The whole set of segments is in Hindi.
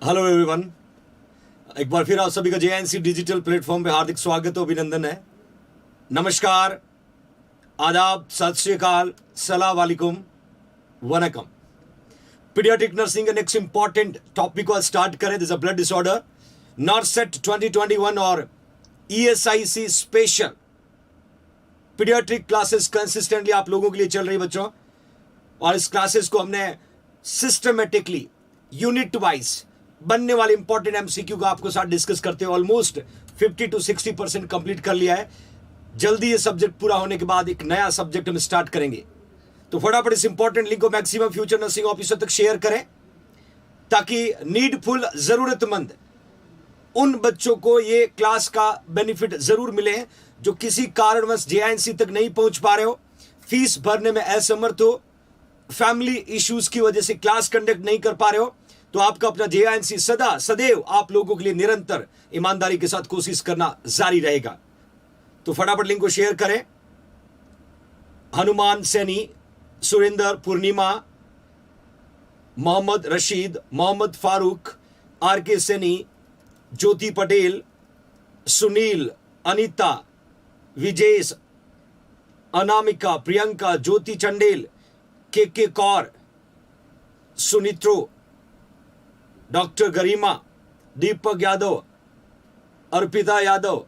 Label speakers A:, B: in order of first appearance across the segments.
A: हेलो एवरीवन, एक बार फिर आप सभी का जेएनसी डिजिटल प्लेटफॉर्म पे हार्दिक स्वागत और अभिनंदन है। नमस्कार, आदाब, सत श्री अकाल, सलाम वालेकुम, वनकम। पीडियाट्रिक नर्सिंग का नेक्स्ट इंपॉर्टेंट टॉपिक को स्टार्ट करें। दिस अ ब्लड डिसऑर्डर नॉर्सेट 2021 और ESIC special paediatric classes consistently आप लोगों के लिए चल रही बच्चों, और इस क्लासेस को हमने सिस्टमेटिकली यूनिट वाइज बनने वाले इंपॉर्टेंट एमसीक्यू को आपको साथ डिस्कस करते हुए ऑलमोस्ट 50 to 60% कंप्लीट कर लिया है। जल्दी ये सब्जेक्ट पूरा होने के बाद एक नया सब्जेक्ट हम स्टार्ट करेंगे, तो फटाफट इस इंपॉर्टेंट लिंक को मैक्सिमम फ्यूचर नर्सिंग ऑफिसर तक शेयर करें ताकि नीडफुल जरूरतमंद उन बच्चों को ये क्लास का बेनिफिट जरूर मिले जो किसी कारणवश जेआईएनसी तक नहीं पहुंच पा रहे हो, फीस भरने में असमर्थ हो, फैमिली इश्यूज की वजह से क्लास कंडक्ट नहीं कर पा रहे हो। तो आपका अपना जेआईएनसी सदा सदैव आप लोगों के लिए निरंतर ईमानदारी के साथ कोशिश करना जारी रहेगा। तो फटाफट लिंक को शेयर करें। हनुमान सैनी, सुरेंद्र, पूर्णिमा, मोहम्मद रशीद, मोहम्मद फारूक, आर के सैनी, ज्योति पटेल, सुनील, अनीता, विजेश, अनामिका, प्रियंका, ज्योति चंडेल, के कौर, सुनित्रो, डॉक्टर गरिमा, दीपक यादव, अर्पिता यादव,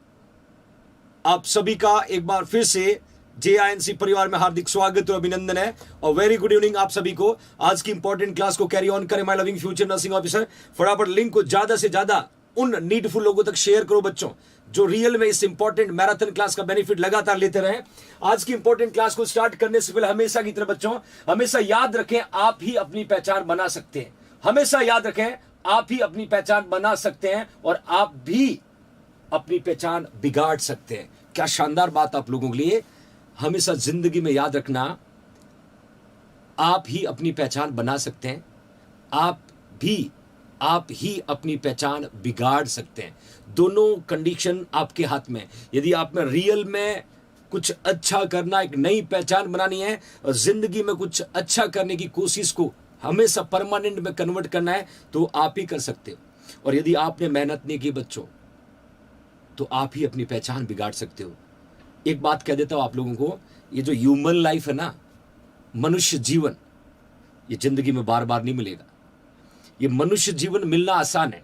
A: आप सभी का एक बार फिर से जेआईएनसी परिवार में हार्दिक स्वागत और अभिनंदन है। और वेरी गुड इवनिंग आप सभी को। आज की इंपॉर्टेंट क्लास को कैरी ऑन करें my loving future nursing officer. फटाफट लिंक को ज्यादा से ज्यादा उन नीडफुल लोगों तक शेयर करो बच्चों जो रियल में इस इंपॉर्टेंट मैराथन क्लास का बेनिफिट लगातार लेते रहे। आज की इंपॉर्टेंट क्लास को स्टार्ट करने से पहले हमेशा की तरह बच्चों हमेशा याद रखें, आप ही अपनी पहचान बना सकते हैं। हमेशा याद रखें, आप ही अपनी पहचान बना सकते हैं और आप भी अपनी पहचान बिगाड़ सकते हैं। क्या शानदार बात आप लोगों के लिए। हमेशा जिंदगी में याद रखना, आप ही अपनी पहचान बना सकते हैं, आप ही अपनी पहचान बिगाड़ सकते हैं। दोनों कंडीशन आपके हाथ में। यदि आप में रियल में कुछ अच्छा करना, एक नई पहचान बनानी है और जिंदगी में कुछ अच्छा करने की कोशिश को हमेशा परमानेंट में कन्वर्ट करना है, तो आप ही कर सकते हो। और यदि आपने मेहनत नहीं की बच्चों, तो आप ही अपनी पहचान बिगाड़ सकते हो। एक बात कह देता हूं आप लोगों को, ये जो ह्यूमन लाइफ है ना, मनुष्य जीवन, ये जिंदगी में बार बार नहीं मिलेगा। ये मनुष्य जीवन मिलना आसान है,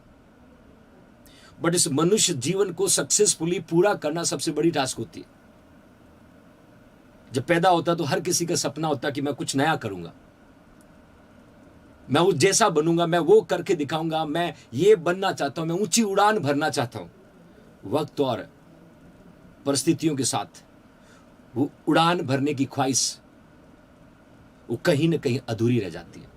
A: बट इस मनुष्य जीवन को सक्सेसफुली पूरा करना सबसे बड़ी टास्क होती है। जब पैदा होता तो हर किसी का सपना होता कि मैं कुछ नया करूंगा, मैं वो जैसा बनूंगा, मैं वो करके दिखाऊंगा, मैं ये बनना चाहता हूं, मैं ऊंची उड़ान भरना चाहता हूं। वक्त और परिस्थितियों के साथ वो उड़ान भरने की ख्वाहिश वो कहीं ना कहीं अधूरी रह जाती है।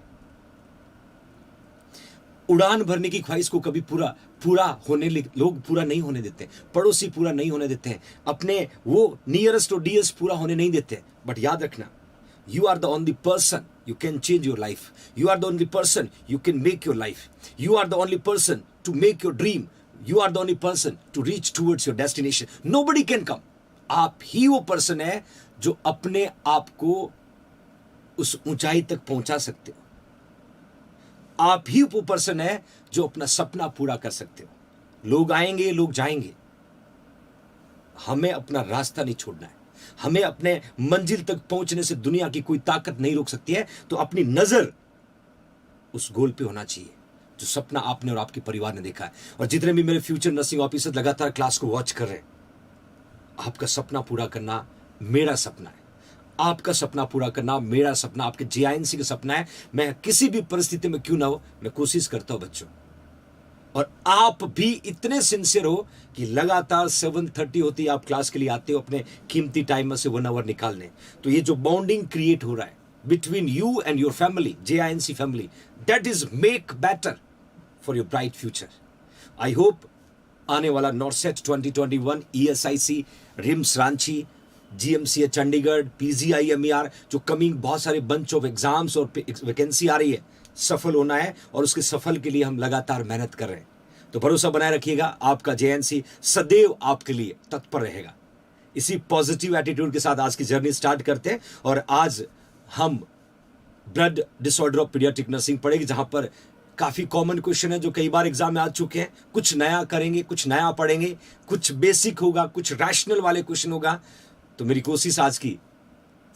A: उड़ान भरने की ख्वाहिश को कभी पूरा होने लोग पूरा नहीं होने देते, पड़ोसी पूरा नहीं होने देते हैं, अपने वो नियरेस्ट और डियरेस्ट पूरा होने नहीं देते। बट याद रखना, you are the only person you can change your life. You are the only person you can make your life. You are the only person to make your dream. You are the only person to reach towards your destination. Nobody can come. आप ही वो पर्सन है जो अपने आप को उस ऊंचाई तक पहुंचा सकते हो। आप ही वो पर्सन है जो अपना सपना पूरा कर सकते हो। लोग आएंगे, लोग जाएंगे, हमें अपना रास्ता नहीं छोड़ना है। हमें अपने मंजिल तक पहुंचने से दुनिया की कोई ताकत नहीं रोक सकती है। तो अपनी नजर उस गोल पे होना चाहिए जो सपना आपने और आपके परिवार ने देखा है। और जितने भी मेरे फ्यूचर नर्सिंग ऑफिसर लगातार क्लास को वॉच कर रहे हैं, आपका सपना पूरा करना मेरा सपना है, आपका सपना पूरा करना मेरा सपना, आपके जेआईएनसी का सपना है। मैं किसी भी परिस्थिति में क्यों ना हो, मैं कोशिश करता हूं बच्चों। और आप भी इतने सिंसियर हो कि लगातार 7:30 होती है आप क्लास के लिए आते हो अपने कीमती टाइम में से 1 आवर निकालने। तो ये जो बॉन्डिंग क्रिएट हो रहा है between you and your family, JINC family, that is make better for your bright future. I hope आने वाला NORCET 2021, ESIC, RIMS Ranchi, GMCH Chandigarh, PGIMER, जो कमिंग बहुत सारे बंच ऑफ एग्जाम्स और वैकेंसी आ रही है, सफल होना है। और उसके सफल के लिए हम लगातार मेहनत कर रहे हैं। तो भरोसा बनाए रखिएगा, आपका जेएनसी सदैव आपके लिए तत्पर रहेगा। इसी पॉजिटिव एटीट्यूड के साथ आज की जर्नी स्टार्ट करते हैं। और आज हम blood disorder of paediatric nursing पढ़ेगी, जहां पर काफ़ी कॉमन क्वेश्चन है जो कई बार एग्जाम में आ चुके हैं। कुछ नया करेंगे, कुछ नया पढ़ेंगे, कुछ बेसिक होगा, कुछ रैशनल वाले क्वेश्चन होगा। तो मेरी कोशिश आज की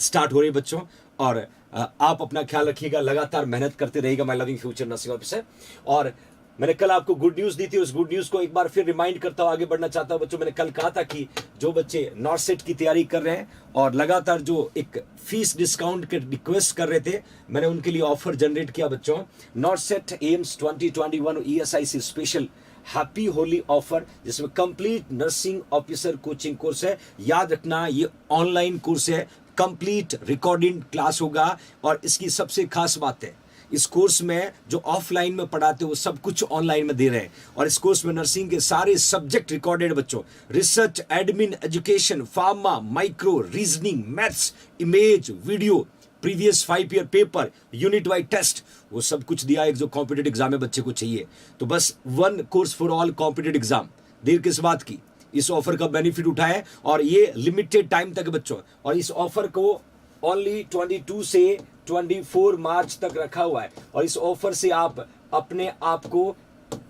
A: स्टार्ट हो रही है बच्चों, और आप अपना ख्याल रखिएगा, लगातार मेहनत करते रहिएगा my loving future nursing officer. और मैंने कल आपको गुड न्यूज़ दी थी, उस गुड न्यूज़ को एक बार फिर रिमाइंड करता हूँ, आगे बढ़ना चाहता हूँ बच्चों। मैंने कल कहा था कि जो बच्चे नॉर्सेट की तैयारी कर रहे हैं और लगातार जो एक फीस डिस्काउंट के रिक्वेस्ट कर रहे थे, मैंने उनके लिए ऑफर जनरेट किया बच्चों। NORCET AIIMS 2021 ESIC special happy Holi offer, जिसमें complete nursing officer coaching course है। याद रखना, ये ऑनलाइन कोर्स है, कंप्लीट रिकॉर्डिंग क्लास होगा। और इसकी सबसे खास बात है, इस कोर्स में जो ऑफलाइन में पढ़ाते हो वो सब कुछ ऑनलाइन में दे रहे हैं। और इस कोर्स में नर्सिंग के सारे सब्जेक्ट रिकॉर्डेड बच्चों, research, admin, education, pharma, micro, reasoning, maths, image, video, previous 5 year paper, unit wise test, वो सब कुछ दिया है जो कॉम्पिटेटिव एग्जाम में बच्चे को चाहिए। तो बस one course for all competitive exam. देर किस बात की, इस ऑफर का बेनिफिट उठाए, और ये लिमिटेड टाइम तक बच्चों। और इस ऑफर को ओनली 22 से 24 मार्च तक रखा हुआ है। और इस ऑफर से आप अपने आप को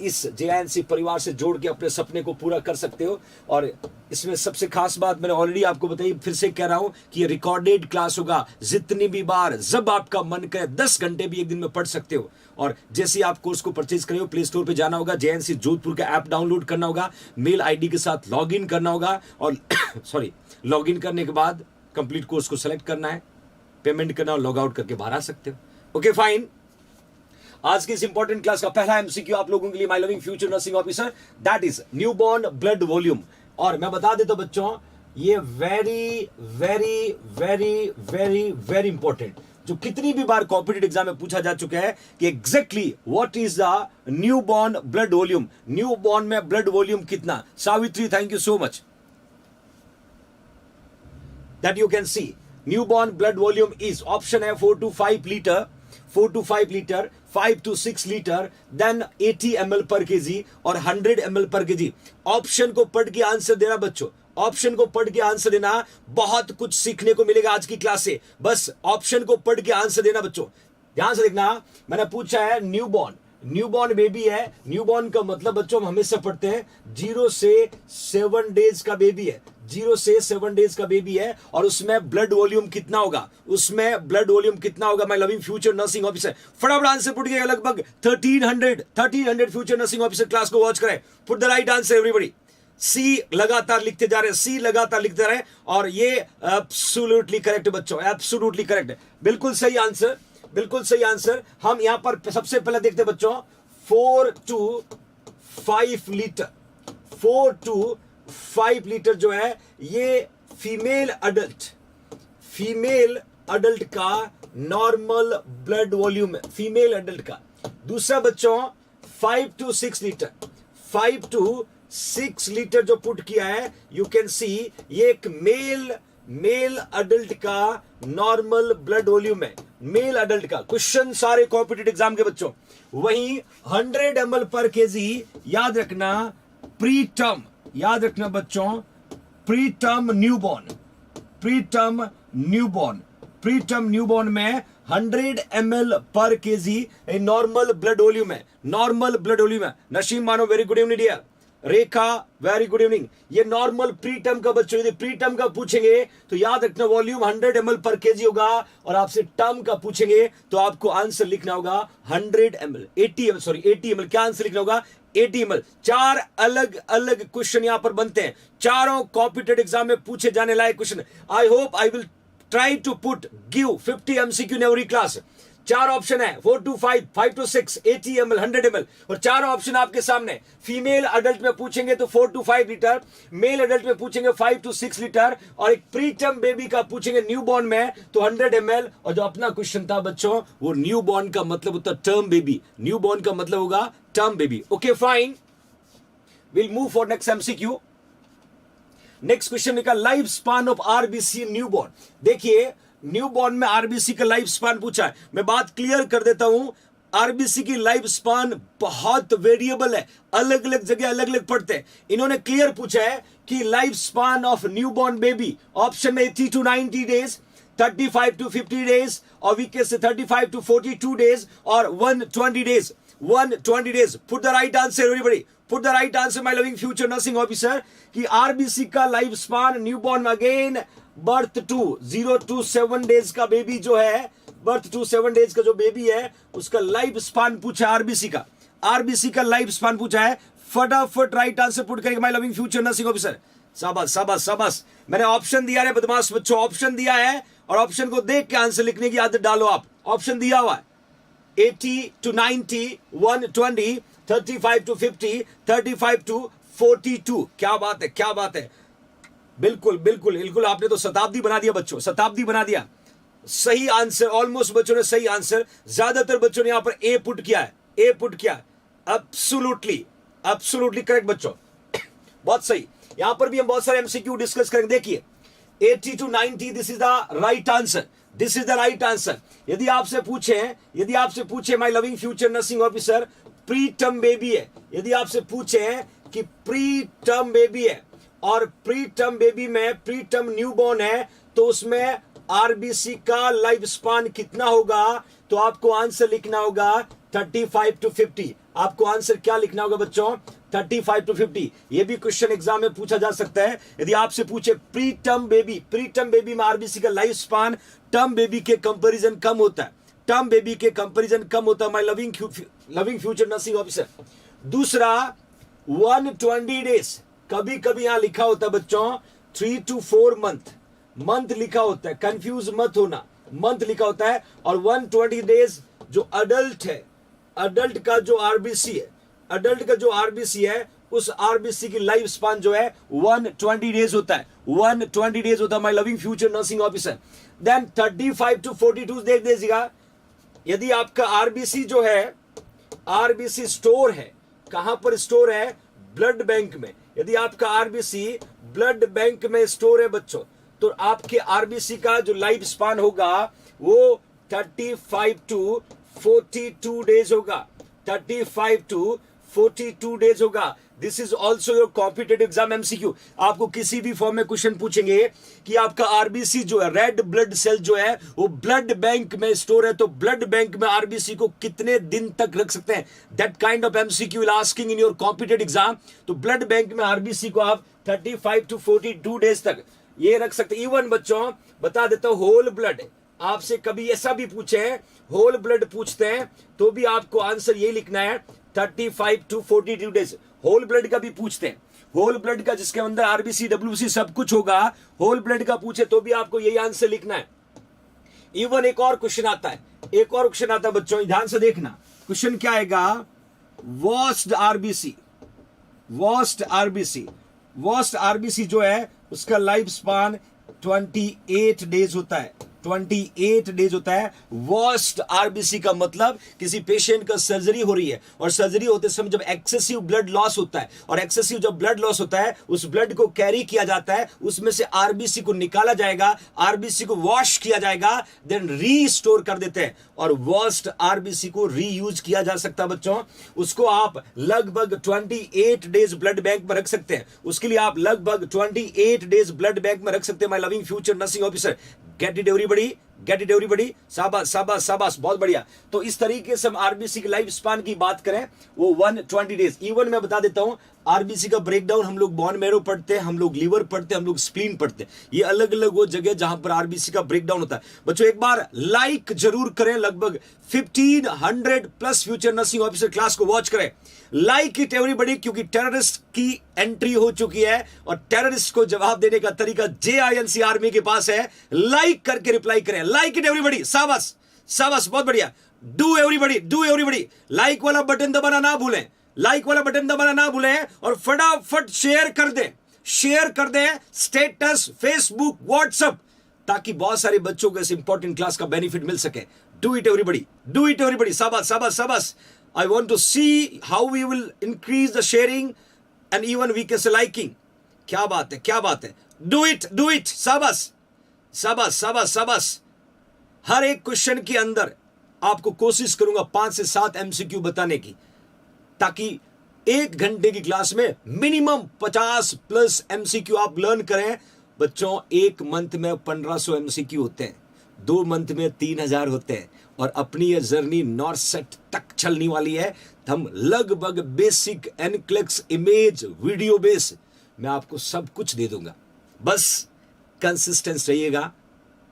A: इस JNC परिवार से जोड़ के अपने सपने को पूरा कर सकते हो। और इसमें सबसे खास बात मैंने ऑलरेडी आपको बताई, फिर से कह रहा हूं कि ये रिकॉर्डेड क्लास होगा। जितनी भी बार जब आपका मन करे 10 घंटे भी एक दिन में पढ़ सकते हो। और जैसे आप कोर्स को परचेज करें हो, प्ले स्टोर पे जाना होगा, JNC जोधपुर का ऐप डाउनलोड करना होगा, मेल ID के साथ लॉग इन करना होगा, और सॉरी, लॉग इन करने के बाद कंप्लीट कोर्स को सेलेक्ट करना है, पेमेंट करना और लॉग आउट करके बाहर आ सकते हो। Okay fine. आज की इस इंपॉर्टेंट क्लास का पहला MCQ आप लोगों के लिए, my loving future nursing officer, that is newborn blood volume. और मैं बता देता हूं बच्चों, ये very very very very very important, जो कितनी भी बार कॉम्पिटेटिव एग्जाम में पूछा जा चुका है कि exactly what is the newborn blood volume. Newborn में ब्लड वॉल्यूम कितना? Savitri, thank you so much that you can see. Newborn blood volume is, option है 4 to 5 litre, 4 to 5 litre, 5 to 6 litre, then 80 ml पर केजी और 100 ml पर केजी। ऑप्शन को पढ़ के आंसर देना बच्चों, ऑप्शन को पढ़ के आंसर देना। बहुत कुछ सीखने को मिलेगा आज की क्लास से, बस ऑप्शन को पढ़ के आंसर देना बच्चों। ध्यान से देखना, मैंने पूछा है न्यूबॉर्न, न्यूबॉर्न बेबी है। न्यूबॉर्न का मतलब बच्चों हम हमेशा पढ़ते हैं 0 से 7 डेज का बेबी है, 0 से 7 डेज का बेबी है। और उसमें ब्लड वॉल्यूम कितना होगा, उसमें ब्लड वॉल्यूम कितना होगा? My loving future nursing officer, फटाफट आंसर पुट किया। लगभग 1300 फ्यूचर नर्सिंग ऑफिसर क्लास को वॉच करें। Put the right answer everybody. C लगातार लिखते जा रहे हैं, सी लगातार लिखते रहे, और ये एब्सोल्युटली करेक्ट बच्चों, एब्सोल्युटली करेक्ट, बिल्कुल सही आंसर, बिल्कुल सही आंसर। हम यहां पर सबसे पहले देखते हैं बच्चों, 4 to 5 लीटर, 4 to 5 लीटर जो है ये फीमेल अडल्ट का नॉर्मल ब्लड वॉल्यूम है, फीमेल अडल्ट का। दूसरा बच्चों 5 to 6 लीटर, 5 to 6 लीटर जो पुट किया है, यू कैन सी ये एक मेल अडल्ट का नॉर्मल ब्लड वॉल्यूम है, मेल अडल्ट का। क्वेश्चन सारे कॉम्पिटेटिव एग्जाम के बच्चों। वहीं 100 ml पर केजी, याद रखना प्री टर्म, याद रखना बच्चों, प्री टर्म न्यूबॉर्न में 100 ml पर केजी नॉर्मल ब्लड वॉल्यूम है, नॉर्मल ब्लड वॉल्यूम है। नशीम मानो, वेरी गुड इवनिंग डियर। रेखा, वेरी गुड इवनिंग। ये नॉर्मल प्री टर्म का बच्चों, यदि प्री टर्म का पूछेंगे तो याद रखना वॉल्यूम 100 ml पर केजी होगा, और आपसे टर्म का पूछेंगे तो आपको आंसर लिखना होगा 100 ml, 80 ml। क्या आंसर लिखना होगा? 80 ml। 4 अलग अलग क्वेश्चन यहां पर बनते हैं, चारों कॉम्पिटेटिव एग्जाम में पूछे जाने लायक question. I hope I will try to give 50 MCQ in every class. 4 option है, 4 to 5, 5 to 6, 80 ml, 100 ml, और 4 ऑप्शन आपके सामने। फीमेल अडल्ट में पूछेंगे तो 4 to 5 लीटर, मेल अडल्ट में पूछेंगे 5 to 6 लीटर, और एक प्रीटर्म बेबी का पूछेंगे न्यूबॉर्न में तो 100 ml। और जो अपना क्वेश्चन था बच्चों, वो न्यूबॉर्न का मतलब होता है टर्म बेबी, न्यूबॉर्न का मतलब होगा term baby. Okay fine, will move for next MCQ। Next question निकाल, life span of RBC newborn. देखिए न्यूबॉर्न में RBC का लाइफ स्पान पूछा है। मैं बात क्लियर कर देता हूं, RBC की लाइफ स्पान बहुत वेरिएबल है, अलग अलग जगह अलग अलग पढ़ते हैं। इन्होंने क्लियर पूछा है कि life span of newborn baby, option में 80 to 90 डेज, 35 to 50 डेज, और वीकेस्ट से 35 to 42 डेज और 120 days. 120 days. Put the right answer, everybody. Put the right answer, my loving future nursing officer. कि आरबीसी का life span newborn again birth to 0 to 7 days का बेबी जो है, बर्थ टू 7 days का जो बेबी है उसका लाइफ स्पान पूछा आरबीसी का, आरबीसी का लाइफ स्पान पूछा है. फटाफट राइट आंसर पुट करेंगे my loving future nursing officer. शाबाश शाबाश शाबाश. मैंने ऑप्शन दिया है बदमाश बच्चों, ऑप्शन दिया है और ऑप्शन को देख के आंसर लिखने की आदत डालो आप. ऑप्शन दिया हुआ है 80 to 90, 120, 35 to 50, 35 to 42. क्या बात है, क्या बात है. बिल्कुल बिल्कुल बिल्कुल, आपने तो शताब्दी बना दिया बच्चों, शताब्दी बना दिया. सही आंसर, ऑलमोस्ट बच्चों ने सही आंसर. ज्यादातर बच्चों ने यहां पर ए पुट किया है, ए पुट किया. एब्सोल्युटली एब्सोल्युटली करेक्ट बच्चों, बहुत सही. यहां पर भी हम बहुत सारे एमसीक्यू डिस्कस करेंगे. देखिए 80 to 90, this is the right answer, this is the right answer. यदि आपसे पूछे my loving future nursing officer pre term baby है, यदि आपसे पूछे कि प्री टर्म बेबी है और प्री टर्म बेबी में प्री टर्म न्यूबॉर्न है तो उसमें आरबीसी का लाइफ स्पान कितना होगा, तो आपको आंसर लिखना होगा 35 to 50. आपको आंसर क्या लिखना होगा बच्चों, 35 to 50. ये भी क्वेश्चन एग्जाम में पूछा जा सकता है. यदि आपसे पूछे प्री टर्म बेबी में आरबीसी का लाइफ स्पान टर्म बेबी के कंपैरिजन कम होता है, टर्म बेबी के कंपैरिजन कम होता है my loving future nursing officer. दूसरा 120 डेज, कभी कभी यहां लिखा होता है बच्चों 3 to 4 मंथ लिखा होता है, कंफ्यूज मत होना, मंथ लिखा होता है. और 120 डेज जो अडल्ट है, अडल्ट का जो आरबीसी है उस आरबीसी की लाइफ स्पान जो है 120 डेज होता है, 120 डेज होता है my loving future nursing officer. Then 35 to 42 देख दीजिएगा. यदि आपका आरबीसी जो है, आरबीसी स्टोर है, कहां पर स्टोर है, ब्लड बैंक में. यदि आपका आरबीसी ब्लड बैंक में स्टोर है बच्चों, तो आपके आरबीसी का जो लाइफ स्पान होगा वो 35 to 42 डेज होगा, 35 to 42 डेज होगा. This is also your competitive exam MCQ. आपको किसी भी फॉर्म में क्वेश्चन पूछेंगे कि आपका आरबीसी जो है, रेड ब्लड सेल जो है वो ब्लड बैंक में स्टोर है, तो ब्लड बैंक में आरबीसी को कितने दिन तक रख सकते हैं. That kind of MCQ will asking in your competitive exam. तो ब्लड बैंक में आरबीसी को आप 35 to 42 डेज तक ये रख सकते. इवन बच्चों बता देता हूं, होल ब्लड आपसे कभी ऐसा भी पूछे, होल ब्लड पूछते हैं तो भी आपको आंसर ये लिखना है 35 to 42 डेज. होल ब्लड का भी पूछते हैं, होल ब्लड का जिसके अंदर आरबीसी डब्ल्यूबीसी सब कुछ होगा, होल ब्लड का पूछे तो भी आपको यही आंसर लिखना है. इवन एक और क्वेश्चन आता है, एक और क्वेश्चन आता है बच्चों, ध्यान से देखना. क्वेश्चन क्या आएगा, वर्स्ट आरबीसी जो है उसका लाइफ स्पान 28 डेज होता है, 28 डेज होता है. वर्स्ट आरबीसी का मतलब किसी पेशेंट का सर्जरी हो रही है और सर्जरी होते समय जब एक्सेसिव ब्लड लॉस होता है, और एक्सेसिव जब ब्लड लॉस होता है उस ब्लड को कैरी किया जाता है, उसमें से आरबीसी को निकाला जाएगा, आरबीसी को वॉश किया जाएगा, देन रीस्टोर कर देते हैं. और वर्स्ट आरबीसी को रीयूज किया जा सकता है बच्चों. उसको आप लगभग 28 डेज ब्लड बैंक में रख सकते हैं, उसके लिए आप लगभग 28 डेज ब्लड बैंक में रख सकते हैं my loving future nursing officer. Gate it everybody, शाबाश शाबाश शाबाश, बहुत बढ़िया. तो इस तरीके से हम आरबीसी की लाइफ स्पान की बात करें वो 120 डेज. इवन मैं बता देता हूं आरबीसी का ब्रेकडाउन, हम लोग बोन मैरो पढ़ते हैं, हम लोग लीवर पढ़ते हैं, हम लोग स्प्लीन पढ़ते हैं. ये अलग अलग वो जगह जहां पर आरबीसी का ब्रेकडाउन होता है. बच्चों एक बार लाइक जरूर करें, लगभग 1500 plus future nursing officer class को वॉच करें. लाइक इट एवरीबॉडी, क्योंकि टेररिस्ट की एंट्री हो चुकी है और टेररिस्ट को जवाब देने का तरीका JINC आर्मी के पास है. लाइक करके रिप्लाई करें. लाइक इट एवरीबॉडी, शाबाश शाबाश, बहुत बढ़िया. डू एवरीबॉडी, लाइक वाला बटन दबाना ना भूलें, लाइक वाला बटन दबाना ना भूलें और फटाफट शेयर कर दें स्टेटस, फेसबुक, व्हाट्सएप, ताकि बहुत सारे बच्चों को इस इंपॉर्टेंट क्लास का बेनिफिट मिल सके. डू इट एवरीबॉडी, शाबाश शाबाश शाबाश. I want to see how we will increase the sharing and even we can say liking. क्या बात है. Do it, शाबाश. हर एक क्वेश्चन के अंदर आपको कोशिश करूंगा 5 से 7 MCQ बताने की, ताकि 1 घंटे की क्लास में मिनिमम 50 प्लस MCQ आप लर्न करें. बच्चों 1 मंथ में 1500 MCQ होते हैं, 2 मंथ में 3000 होते हैं, और अपनी ये जर्नी नॉर्थ सेट तक चलने वाली है। हम लगभग basic NCLEX image video base मैं आपको सब कुछ दे दूंगा, बस कंसिस्टेंस रहिएगा।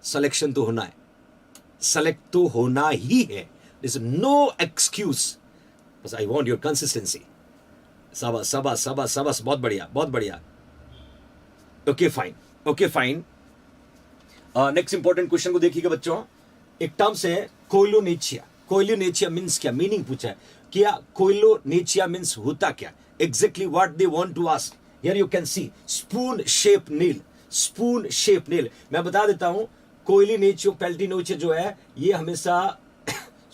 A: सिलेक्शन तो होना है, सेलेक्ट तो होना ही है, इज नो एक्सक्यूज, बस आई वॉन्ट योर कंसिस्टेंसी। शाबाश शाबाश शाबाश शाबाश, बहुत बढ़िया बहुत बढ़िया। Okay fine, okay fine. Next important question को देखिएगा बच्चों। एक टर्म्स है कोइलोनेचिया। कोइलोनेचिया मीन्स क्या, मीनिंग पूछा है क्या कोइलोनेचिया मीन्स होता क्या, exactly what they want to ask. Here you can see spoon shape nail, spoon shape nail. मैं बता देता हूं कोइलोनेचियो पेल्टिनोचिया जो है ये हमेशा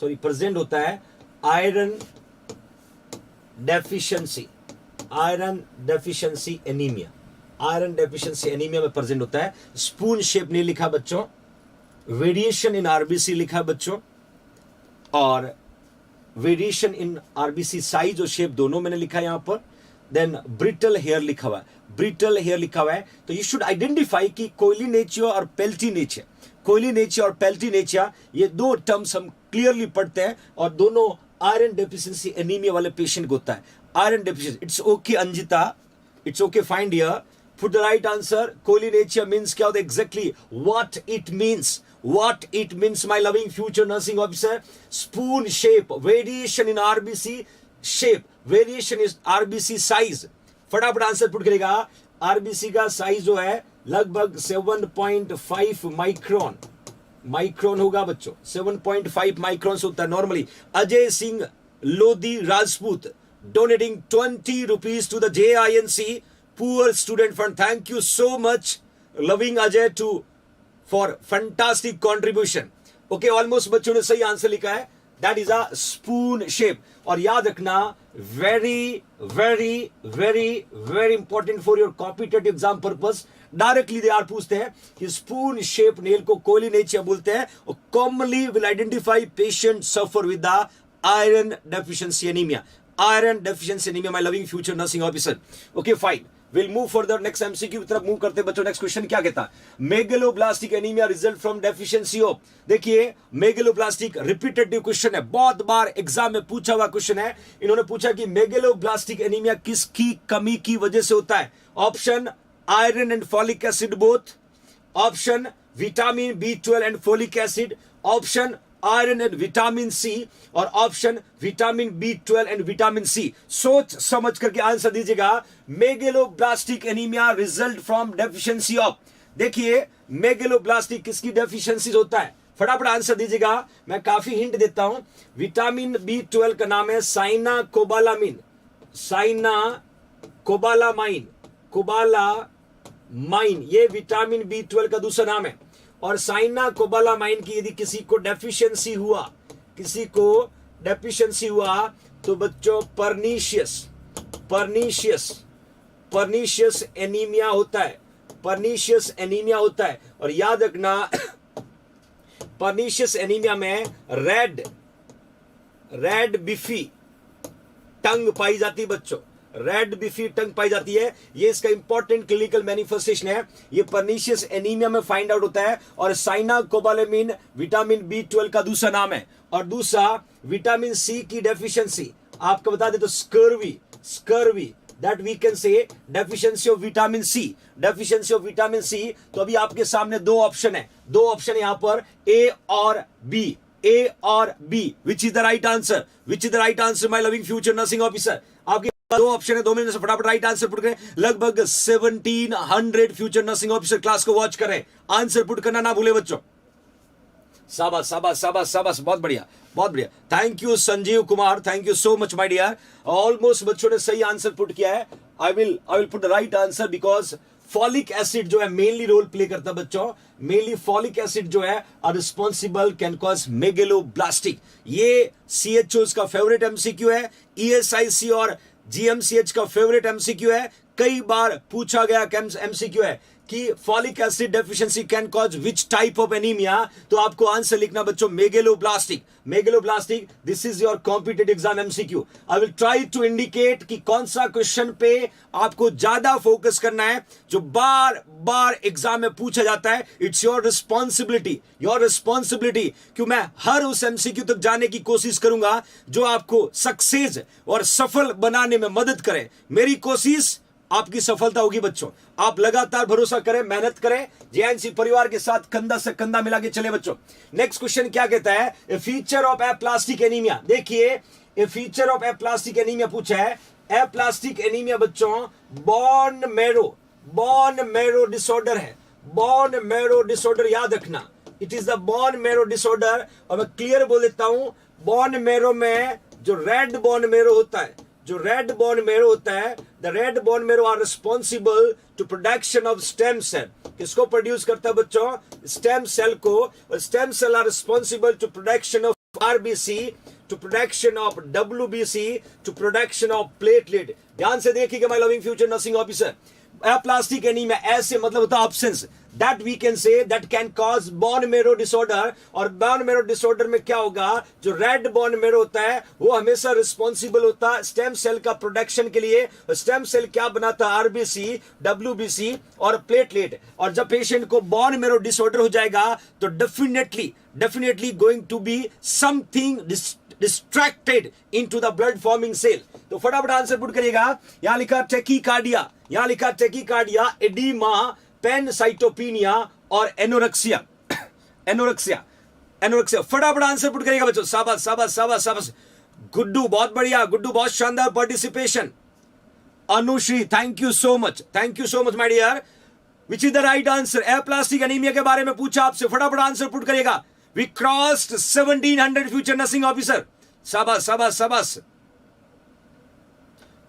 A: सॉरी प्रेजेंट होता है iron deficiency, iron deficiency anaemia, iron deficiency anaemia में प्रेजेंट होता है। स्पून शेप नहीं लिखा बच्चों, वेरिएशन इन आरबीसी लिखा बच्चों, और वेरिएशन इन आरबीसी साइज और शेप दोनों मैंने लिखा है यहां पर। देन ब्रिटल हेयर लिखा हुआ है, ब्रिटल हेयर लिखा हुआ है। तो यू शुड आइडेंटिफाई कि कोइलोनेचिया और पेल्टिनेचिया, कोइलोनेचिया और पेल्टिनेचिया ये दो टर्म्स हम क्लियरली पढ़ते हैं और दोनों आयरन डेफिशिएंसी एनीमिया वाले पेशेंट को होता है। Iron deficiency, it's okay Anjita, it's okay find here, put the right answer। Koilonychia means क्या होता है exactly, what it means, what it means my loving future nursing officer। spoon shape, variation in RBC shape, variation is RBC size। फटाफट आंसर पुट करेगा। RBC का साइज जो है लगभग 7.5 माइक्रोन, माइक्रोन होगा बच्चों, 7.5 माइक्रोन होता है normally. Ajay Singh Lodhi Rajput donating 20 rupees to the JINC Poor Student Fund। Thank you so much, loving Ajay, to for fantastic contribution। Okay, almost बच्चों ने सही आंसर लिखा है, that is a spoon shape। और याद रखना very very very very important for your competitive exam purpose, directly they are पूछते हैं कि स्पून शेप नेल को कोइलोनेचिया बोलते हैं और commonly will identify patient suffer with the iron deficiency anaemia, iron deficiency anaemia my loving future nursing officer. Okay fine, will move further next MCQ की तरफ मूव करते हैं बच्चों। नेक्स्ट क्वेश्चन क्या कहता है, megaloblastic anaemia result from deficiency of. देखिए मेगलोब्लास्टिक रिपीटेटिव क्वेश्चन है, बहुत बार एग्जाम में पूछा हुआ क्वेश्चन है। इन्होंने पूछा कि मेगलोब्लास्टिक एनीमिया किसकी कमी की वजह से होता है। Option iron and folic acid both, option vitamin B12 and folic acid, option iron and vitamin C, और option vitamin B12 and vitamin C. सोच समझ करके आंसर दीजिएगा। Megaloblastic anaemia result from deficiency of. देखिए मेगलोब्लास्टिक किसकी डेफिशिएंसी होता है, फटाफट आंसर दीजिएगा। मैं काफी हिंट देता हूं। विटामिन B12 का नाम है Saina cobalamin, Saina cobalamin, cobalamin ये विटामिन B12 का दूसरा नाम है। और साइना कोबालामाइन की यदि किसी को डेफिशिएंसी हुआ, किसी को डेफिशिएंसी हुआ तो बच्चों परनीशियस, परनीशियस, परनीशियस एनीमिया होता है, परनीशियस एनीमिया होता है। और याद रखना परनीशियस एनीमिया में रेड, रेड बिफी टंग पाई जाती है बच्चों, रेड बिफी टंग पाई जाती है। ये इसका इंपॉर्टेंट क्लिनिकल मैनिफेस्टेशन है, ये परनीशियस एनीमिया में फाइंड आउट होता है। और साइना कोबालामिन विटामिन B12 का दूसरा नाम है। और दूसरा विटामिन सी की डेफिशिएंसी आपको बता दे तो scurvy, scurvy that we can say deficiency of vitamin C, deficiency of vitamin C. तो अभी आपके सामने दो ऑप्शन है, दो ऑप्शन है यहां पर ए और बी, ए और B. Which is the right answer, which is the right answer my loving future nursing officer. आपके दो ऑप्शन है, दो में से फटाफट राइट आंसर पुट करें। लगभग 1700 फ्यूचर नर्सिंग ऑफिसर क्लास को वॉच करें, आंसर पुट करना ना भूले बच्चों। शाबाश शाबाश शाबाश शाबाश, बहुत बढ़िया बहुत बढ़िया। Thank you Sanjeev Kumar, thank you so much my dear. Almost बच्चों ने सही आंसर पुट किया है। I will put the right answer because folic acid जो है मेनली रोल प्ले करता है बच्चों, मेनली फॉलिक एसिड जो है are responsible can cause megaloblastic. ये CHOs का फेवरेट MCQ है, ESIC और GMCH का फेवरेट MCQ है। कई बार पूछा गया MCQ है कि folic acid deficiency can cause which type of anaemia, तो आपको आंसर लिखना बच्चों megaloblastic. Megaloblastic, this is your competitive exam MCQ. I will try to indicate कि कौन सा क्वेश्चन पे आपको ज्यादा फोकस करना है, जो बार बार एग्जाम में पूछा जाता है। इट्स योर रिस्पॉन्सिबिलिटी कि मैं हर उस एमसीक्यू तक जाने की कोशिश करूंगा जो आपको सक्सेस और सफल बनाने में मदद करे। मेरी कोशिश आपकी सफलता होगी बच्चों। आप लगातार भरोसा करें, मेहनत करें, जेएनसी परिवार के साथ कंधा से कंधा मिला के चले बच्चों। नेक्स्ट क्वेश्चन क्या कहता है, ए फीचर ऑफ एप्लास्टिक एनीमिया। देखिए, ए फीचर ऑफ एप्लास्टिक एनीमिया पूछा है। एप्लास्टिक एनीमिया बच्चों बोन मैरो डिसऑर्डर है। बोन मैरो डिसऑर्डर याद रखना, it is the bone marrow disorder. और मैं क्लियर बोल देता हूं, बोन मैरो में जो रेड बोन मैरो होता है, जो रेड बोन मैरो होता है, the red bone marrow are responsible to production of stem cell. किसको प्रोड्यूस करता है बच्चों? स्टेम सेल को। Stem cell are responsible to production of RBC, to production of WBC, to production of platelet. ध्यान से देखिएगा my loving future nursing officer. Aplastic anaemia ऐसे मतलब होता है options that we can say that can cause bone marrow disorder. और बोन मैरो डिसऑर्डर में क्या होगा, जो रेड बोन मैरो होता है वो हमेशा रिस्पॉन्सिबल होता है स्टेम सेल का प्रोडक्शन के लिए। स्टेम सेल क्या बनाता है? आरबीसी, डब्ल्यूबीसी और प्लेटलेट। और जब पेशेंट को बोन मैरो डिसऑर्डर हो जाएगा तो definitely going to be something distracted into the blood forming cell. तो फटाफट आंसर पुट करिएगा। यहां लिखा टेकीकार्डिया, यहां लिखा टेकीकार्डिया, एडीमा, पैनसाइटोपिनिया और एनोरेक्सिया। फटाफट आंसर पुट करिएगा बच्चों। शाबाश। गुड्डू बहुत बढ़िया, गुड्डू बहुत शानदार participation. Anushree thank you so much my dear. Which is the right answer? Aplastic anaemia के बारे में पूछा आपसे, फटाफट आंसर पुट करिएगा। We crossed 1700 future nursing officer. शाबाश,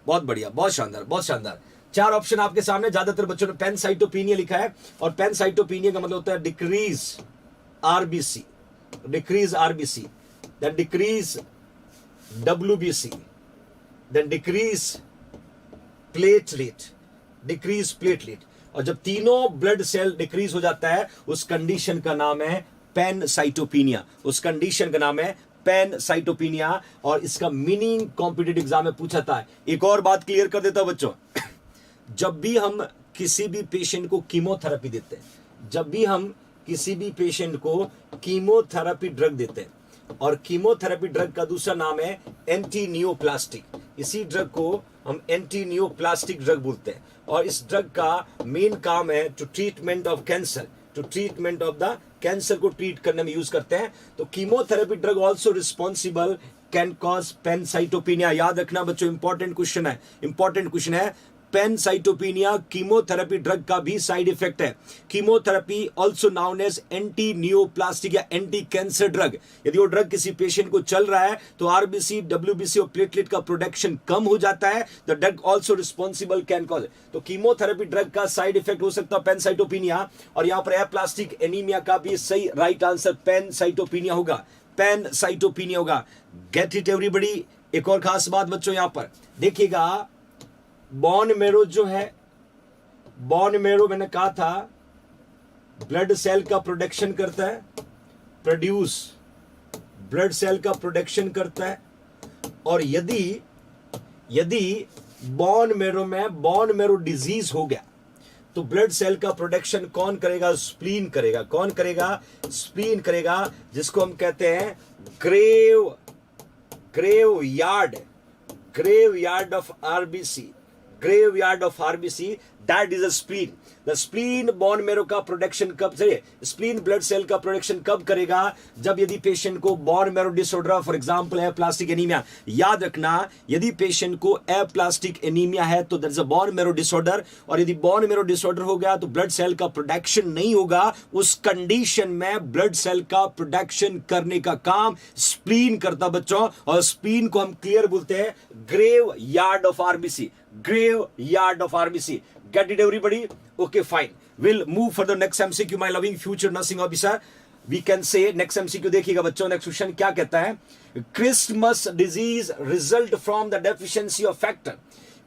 A: बहुत बढ़िया, बहुत शानदार। 4 ऑप्शन आपके सामने। ज्यादातर बच्चों ने पैनसाइटोपिनिया लिखा है, और पैनसाइटोपिनिया का मतलब होता है decrease RBC, then decrease WBC, then decrease platelet. और जब तीनों ब्लड सेल डिक्रीज हो जाता है उस कंडीशन का नाम है पैनसाइटोपिनिया। और इसका मीनिंग कॉम्पिटिटिव एग्जाम में पूछा था। एक और बात क्लियर कर देता हूं बच्चों, जब भी हम किसी भी पेशेंट को कीमोथेरेपी देते हैं, कीमोथेरेपी ड्रग देते हैं, और कीमोथेरेपी ड्रग का दूसरा नाम है एंटी नियोप्लास्टिक। इसी ड्रग को हम एंटी नियोप्लास्टिक ड्रग बोलते हैं। और इस ड्रग का मेन काम है टू ट्रीटमेंट ऑफ कैंसर को ट्रीट करने में यूज करते हैं। तो chemotherapy drug also responsible can cause pancytopenia. याद रखना बच्चों, इंपॉर्टेंट क्वेश्चन है। पैनसाइटोपिनिया कीमोथेरेपी ड्रग का भी साइड इफेक्ट है। Chemotherapy also known as anti neoplastic या एंटी कैंसर ड्रग। यदि वो ड्रग किसी पेशेंट को चल रहा है तो आरबीसी, डब्ल्यूबीसी और प्लेटलेट का प्रोडक्शन कम हो जाता है। The drug also responsible can cause. तो कीमोथेरेपी ड्रग का साइड इफेक्ट हो सकता है पैनसाइटोपिनिया। और यहां पर एप्लास्टिक एनीमिया का भी सही राइट आंसर पैनसाइटोपिनिया होगा। Gate it everybody. एक और खास बात बच्चों यहां पर देखिएगा, बोन मैरो जो है, बोन मैरो मैंने कहा था ब्लड सेल का प्रोडक्शन करता है, ब्लड सेल का प्रोडक्शन करता है। और यदि बोन मैरो डिजीज हो गया तो ब्लड सेल का प्रोडक्शन कौन करेगा? स्प्लीन करेगा, जिसको हम कहते हैं graveyard of RBC. That is a spleen. The spleen bone marrow का प्रोडक्शन स्प्लीन ब्लड सेल का प्रोडक्शन कब करेगा? जब यदि पेशेंट को bone marrow disorder, for example aplastic anaemia. याद रखना, यदि पेशेंट को एप्लास्टिक एनीमिया है तो that's a bone marrow disorder. और यदि बोन मैरो डिसऑर्डर हो गया तो ब्लड सेल का प्रोडक्शन नहीं होगा। उस कंडीशन में ब्लड सेल का प्रोडक्शन करने का काम स्प्लीन करता बच्चों। और स्प्लीन को हम क्लियर बोलते हैं graveyard of RBC. Get it everybody? Okay, fine. We'll move for the next MCQ, my loving future nursing officer. We can say next MCQ देखिएगा बच्चों। नेक्स्ट क्वेश्चन क्या कहता है? Christmas disease result from the deficiency of factor.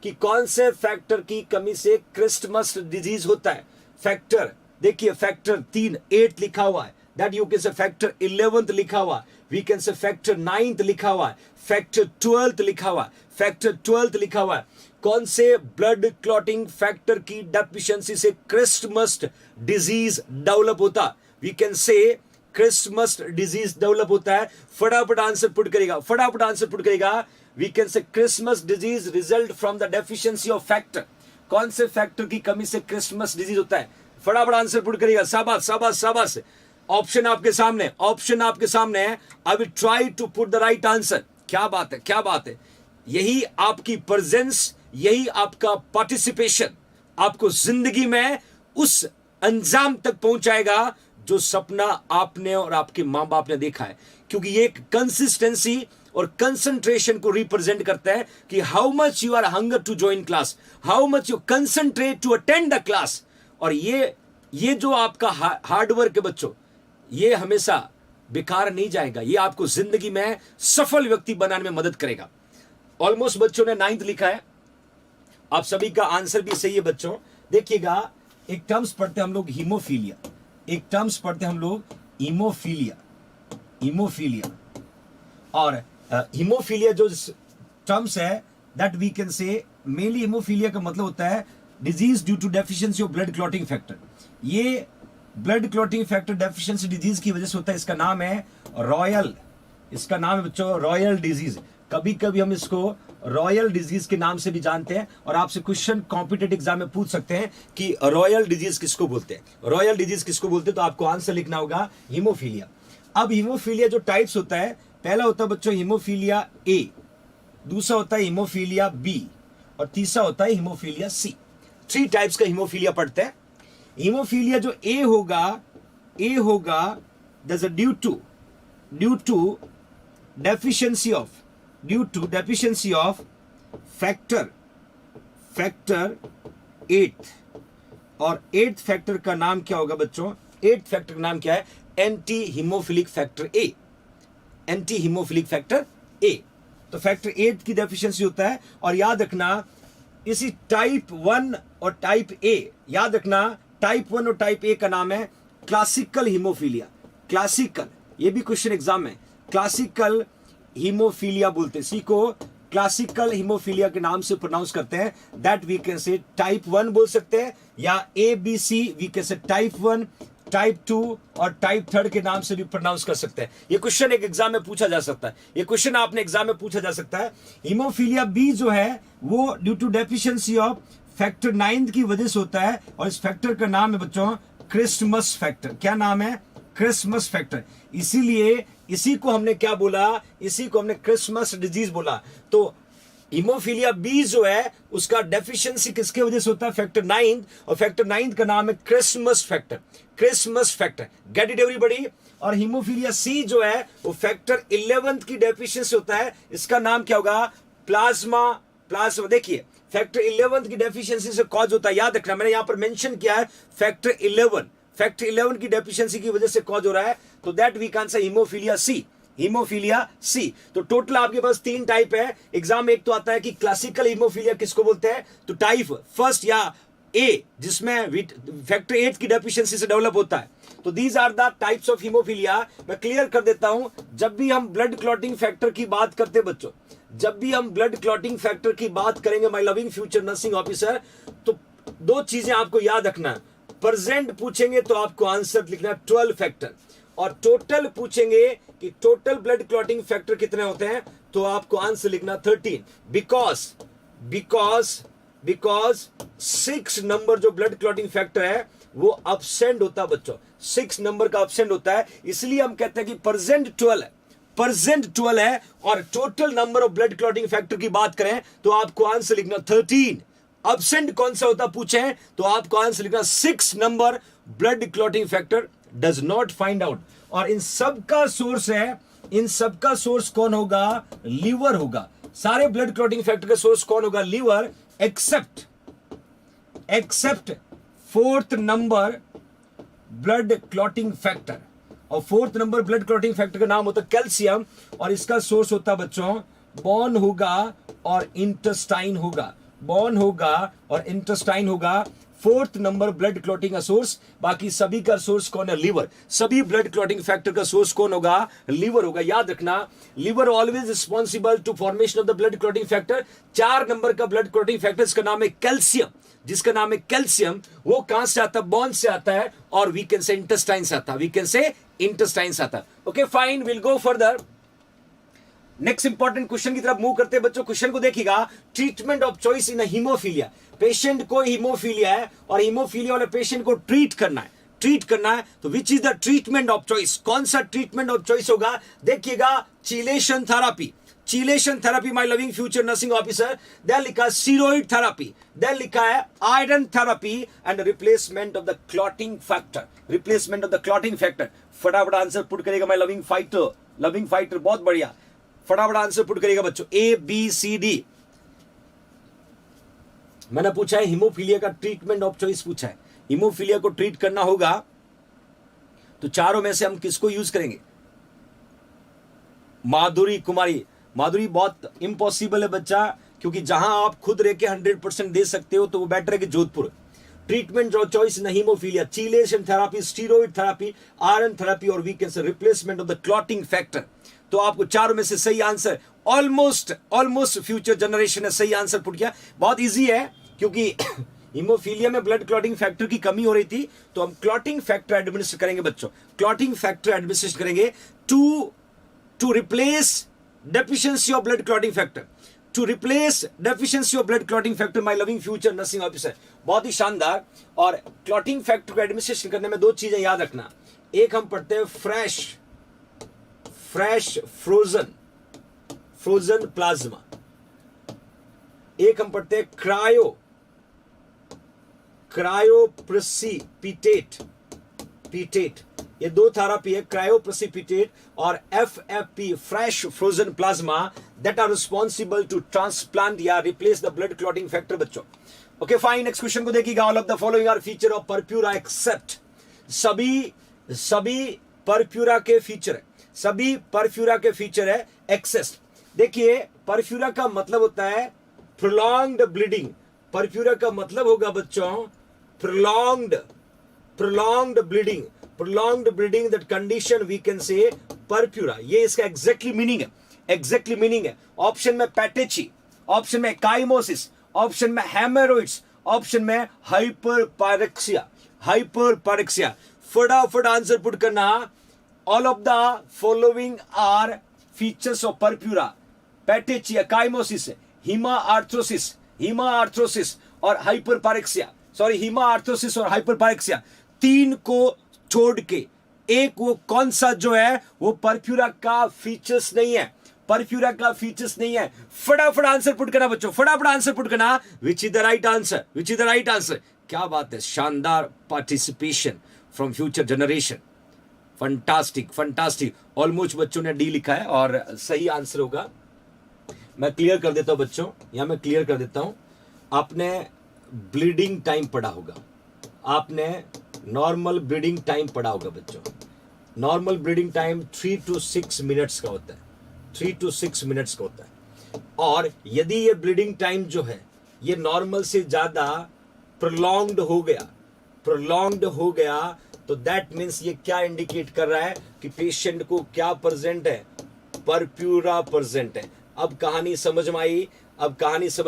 A: कि कौन से फैक्टर की कमी से क्रिस्टमस डिजीज होता है? फैक्टर, देखिए फैक्टर 3 8 लिखा हुआ है, that you can say factor 11th लिखा हुआ, वी कैन से फैक्टर 9th लिखा हुआ है, फैक्टर 12th लिखा हुआ है, फैक्टर 12th लिखा हुआ है। कौन से ब्लड क्लॉटिंग फैक्टर की डेफिशिएंसी से क्रिस्टमस डिजीज डेवलप होता? We can say Christmas disease develop होता है। फटाफट आंसर पुट करेगा, फटाफट आंसर पुट करेगा। We can say Christmas disease result from the deficiency of factor. कौन से फैक्टर की कमी से क्रिस्टमस डिजीज होता है? फटाफट आंसर पुट करेगा। शाबाश शाबाश शाबाश। ऑप्शन आपके सामने, ऑप्शन आपके सामने है। I will try to put the right answer. क्या बात है, क्या बात है। यही आपकी प्रेजेंस, यही आपका पार्टिसिपेशन आपको जिंदगी में उस अंजाम तक पहुंचाएगा जो सपना आपने और आपके मां बाप ने देखा है। क्योंकि ये एक कंसिस्टेंसी और कंसंट्रेशन को रिप्रेजेंट करता है कि how much you are hunger to join class, how much you concentrate to attend the class. और ये जो आपका हार्डवर्क है बच्चों, ये हमेशा बेकार नहीं जाएगा, ये आपको जिंदगी में सफल व्यक्ति बनाने में मदद करेगा। ऑलमोस्ट बच्चों ने 9th लिखा है, आप सभी का आंसर भी सही है बच्चों। देखिएगा, एक टर्म्स पढ़ते हम लोग हीमोफीलिया, एक टर्म्स पढ़ते हम लोग हीमोफीलिया, हीमोफीलिया। और हीमोफीलिया जो टर्म्स है that we can say mainly haemophilia का मतलब होता है disease due to deficiency of blood clotting factor. ये blood clotting factor deficiency disease की वजह से होता है। इसका नाम है रॉयल, इसका नाम है बच्चों रॉयल डिजीज। कभी कभी हम इसको रॉयल डिजीज के नाम से भी जानते हैं। और आपसे क्वेश्चन कॉम्पिटेटिव एग्जाम में पूछ सकते हैं कि रॉयल डिजीज किसको बोलते हैं, रॉयल डिजीज किसको बोलते हैं, तो आपको आंसर लिखना होगा हीमोफीलिया। अब हीमोफीलिया जो टाइप्स होता है, पहला होता है बच्चों हीमोफीलिया ए, दूसरा होता है हीमोफीलिया बी, और तीसरा होता है हीमोफीलिया सी। 3 टाइप्स का हीमोफीलिया पढ़ते हैं। हीमोफीलिया जो ए होगा due to deficiency of factor 8। और 8th फैक्टर का नाम क्या होगा बच्चों? 8th फैक्टर का नाम क्या है? एंटी हीमोफिलिक फैक्टर ए, एंटी हीमोफिलिक फैक्टर ए। तो फैक्टर 8 की डेफिशिएंसी होता है। और याद रखना, इसी टाइप 1 और टाइप ए, याद रखना टाइप 1 और टाइप ए का नाम है क्लासिकल हीमोफीलिया। क्लासिकल, ये भी क्वेश्चन एग्जाम में क्लासिकल हीमोफीलिया बोलते हैं। इसी को क्लासिकल हीमोफीलिया के नाम से प्रोनाउंस करते हैं। That we can say type 1 बोल सकते हैं, या ABC we can say type 1, type 2 और टाइप 3 के नाम से भी प्रोनाउंस कर सकते हैं। ये क्वेश्चन एक एग्जाम में पूछा जा सकता है, ये क्वेश्चन आपने एग्जाम में पूछा जा सकता है। हीमोफीलिया बी जो है वो due to deficiency of factor 9 की वजह से होता है। और इस फैक्टर का नाम है बच्चों क्रिस्टमस फैक्टर। क्या नाम है? Christmas factor. इसीलिए इसी को हमने क्या बोला? इसी को हमने क्रिस्टमस डिजीज बोला। तो हीमोफीलिया बी जो है उसका डेफिशिएंसी किसके वजह से होता है? फैक्टर 9। और फैक्टर 9 का नाम है Christmas factor, Christmas factor. Gate it everybody. और हीमोफीलिया सी जो है वो फैक्टर 11 की डेफिशिएंसी होता है। इसका नाम क्या होगा? प्लाज्मा। देखिए फैक्टर 11 की डेफिशिएंसी से कॉज होता है, याद रखना, मैंने यहां पर मेंशन किया है फैक्टर 11 की डेफिशिएंसी की वजह से कॉज हो रहा है। तो that we can say haemophilia C, haemophilia C. तो टोटल आपके पास 3 टाइप है। एग्जाम में एक तो आता है कि क्लासिकल हीमोफीलिया किसको बोलते हैं, तो टाइप फर्स्ट या ए, जिसमें फैक्टर 8 की डेफिशिएंसी से डेवलप होता है। तो these are the types of haemophilia. मैं क्लियर कर देता हूं, जब भी हम ब्लड क्लॉटिंग फैक्टर की बात करते हैं बच्चों, जब भी हम ब्लड क्लॉटिंग फैक्टर की बात करेंगे my loving future nursing officer, तो 2 चीजें आपको याद रखना है। प्रेजेंट पूछेंगे तो आपको आंसर लिखना है 12 फैक्टर, और टोटल पूछेंगे कि टोटल ब्लड क्लॉटिंग फैक्टर कितने होते हैं, तो आपको आंसर लिखना 13। बिकॉज 6 नंबर जो ब्लड क्लॉटिंग फैक्टर है वो अब्सेंट होता है बच्चों, 6 नंबर का अब्सेंट होता है। इसलिए हम कहते हैं कि प्रेजेंट 12 है। और total number of blood clotting factor की बात करें तो आपको आंसर लिखना 13। अब्सेंट कौन सा होता पूछे तो आपको आंसर लिखना 6 number blood clotting factor does not find out. और इन सब का सोर्स है, इन सब का सोर्स कौन होगा? लीवर होगा। सारे ब्लड क्लॉटिंग फैक्टर का सोर्स कौन होगा? Liver, except 4th number blood clotting factor. और 4th number blood clotting factor का नाम होता है कैल्शियम, और इसका सोर्स होता है बच्चों बोन होगा और इंटेस्टाइन होगा, बोन होगा और इंटेस्टाइन होगा। फोर्थ नंबर ब्लड क्लॉटिंग का सोर्स। बाकी सभी का सोर्स कौन है? लिवर। सभी ब्लड क्लॉटिंग फैक्टर का सोर्स कौन होगा? लिवर होगा। याद रखना, liver always responsible to formation of the blood clotting factor. 4 number का ब्लड क्लॉटिंग फैक्टर जिसका नाम है कैल्शियम, जिसका नाम है कैल्शियम, वो कहां से आता है? बोन से आता है, और वी कैन से इंटेस्टाइन से आता है, वी कैन से इंटेस्टाइन से आता है। Okay fine, will go further. Next important question की तरफ मूव करते हैं बच्चों। क्वेश्चन को देखिएगा, treatment of choice in haemophilia. Patient को हीमोफीलिया है और हीमोफीलिया वाले पेशेंट को ट्रीट करना है, ट्रीट करना है, तो which is the treatment of choice? कौन सा ट्रीटमेंट ऑफ चॉइस होगा? देखिएगा, chelation therapy, chelation therapy my loving future nursing officer. Then लिखा स्टीरॉइड थेरापी, देन लिखा है iron therapy and replacement of the clotting factor, replacement of the clotting factor. फटाफट आंसर पुट करेगा my loving fighter, loving fighter, बहुत बढ़िया, फटाफट आंसर पुट करेगा बच्चों। A B C D. मैंने पूछा है हीमोफीलिया का ट्रीटमेंट ऑफ चॉइस पूछा है। हीमोफीलिया को ट्रीट करना होगा तो चारों में से हम किसको यूज करेंगे? माधुरी कुमारी। माधुरी बहुत इम्पॉसिबल है बच्चा, क्योंकि जहां आप खुद रह के 100% दे सकते हो तो वो बेटर है कि Jodhpur. Treatment of choice in haemophilia, chelation therapy, steroid therapy, iron therapy और we can say replacement of the clotting factor. तो आपको चारों में से सही आंसर ऑलमोस्ट फ्यूचर जनरेशन ने सही आंसर पुट किया। बहुत इजी है, क्योंकि हीमोफीलिया में ब्लड क्लॉटिंग फैक्टर की कमी हो रही थी, तो हम क्लॉटिंग फैक्टर एडमिनिस्टर करेंगे बच्चों, क्लॉटिंग फैक्टर एडमिनिस्टर करेंगे to replace deficiency of blood clotting factor, to replace deficiency of blood clotting factor my loving future nursing officer. बहुत ही शानदार। और क्लॉटिंग फैक्टर को एडमिनिस्ट्रेशन करने में 2 चीजें याद रखना। एक हम पढ़ते हैं फ्रेश फ्रोजन प्लाज्मा, एक हम पढ़ते हैं क्रायोप्रेसिपिटेट। ये 2 थेरापी है, क्रायोप्रेसिपिटेट और FFP, fresh frozen plasma, that are responsible to transplant या replace the blood clotting factor बच्चों। ओके फाइन, नेक्स्ट क्वेश्चन को देखिएगा। All of the following are feature of purpura except. सभी परप्यूरा के फीचर है, सभी परफ्यूरा के फीचर है एक्सेस। देखिए, परफ्यूरा का मतलब होता है प्रोलॉन्ग्ड ब्लीडिंग। परफ्यूरा का मतलब होगा बच्चों prolonged bleeding, that condition we can say purpura. ये इसका एग्जैक्टली मीनिंग है। ऑप्शन में पैटेची, ऑप्शन में काइमोसिस, ऑप्शन में हेमोरॉइड्स, ऑप्शन में हाइपरपारेक्सिया। फटाफट आंसर पुट करना। All of the following are features of purpura: petechia, chymosis, hemaarthrosis और hyperparexia। सॉरी, hemaarthrosis और hyperparexia। 3 को छोड़ के एक वो कौन सा जो है वो परफ्यूरा का फीचर्स नहीं है, परफ्यूरा का फीचर्स नहीं है। फटाफट आंसर पुट करना बच्चों, फटाफट आंसर पुट करना। विच इज द राइट आंसर? क्या बात है, शानदार participation from future generation. Fantastic. Almost बच्चों ने डी लिखा है और सही आंसर होगा। मैं क्लियर कर देता हूं बच्चों, यहां मैं क्लियर कर देता हूं। आपने ब्लीडिंग टाइम पढ़ा होगा, आपने नॉर्मल ब्लीडिंग टाइम पढ़ा होगा बच्चों। Normal bleeding time 3 to 6 minutes का होता है, 3 to 6 मिनट्स का होता है। और यदि ये ब्लीडिंग टाइम जो है ये नॉर्मल से ज्यादा प्रोलॉन्ग्ड हो गया तो दैट मीन्स ये क्या इंडिकेट कर रहा है कि पेशेंट को क्या प्रेजेंट है? परप्यूरा प्रेजेंट है। अब कहानी समझ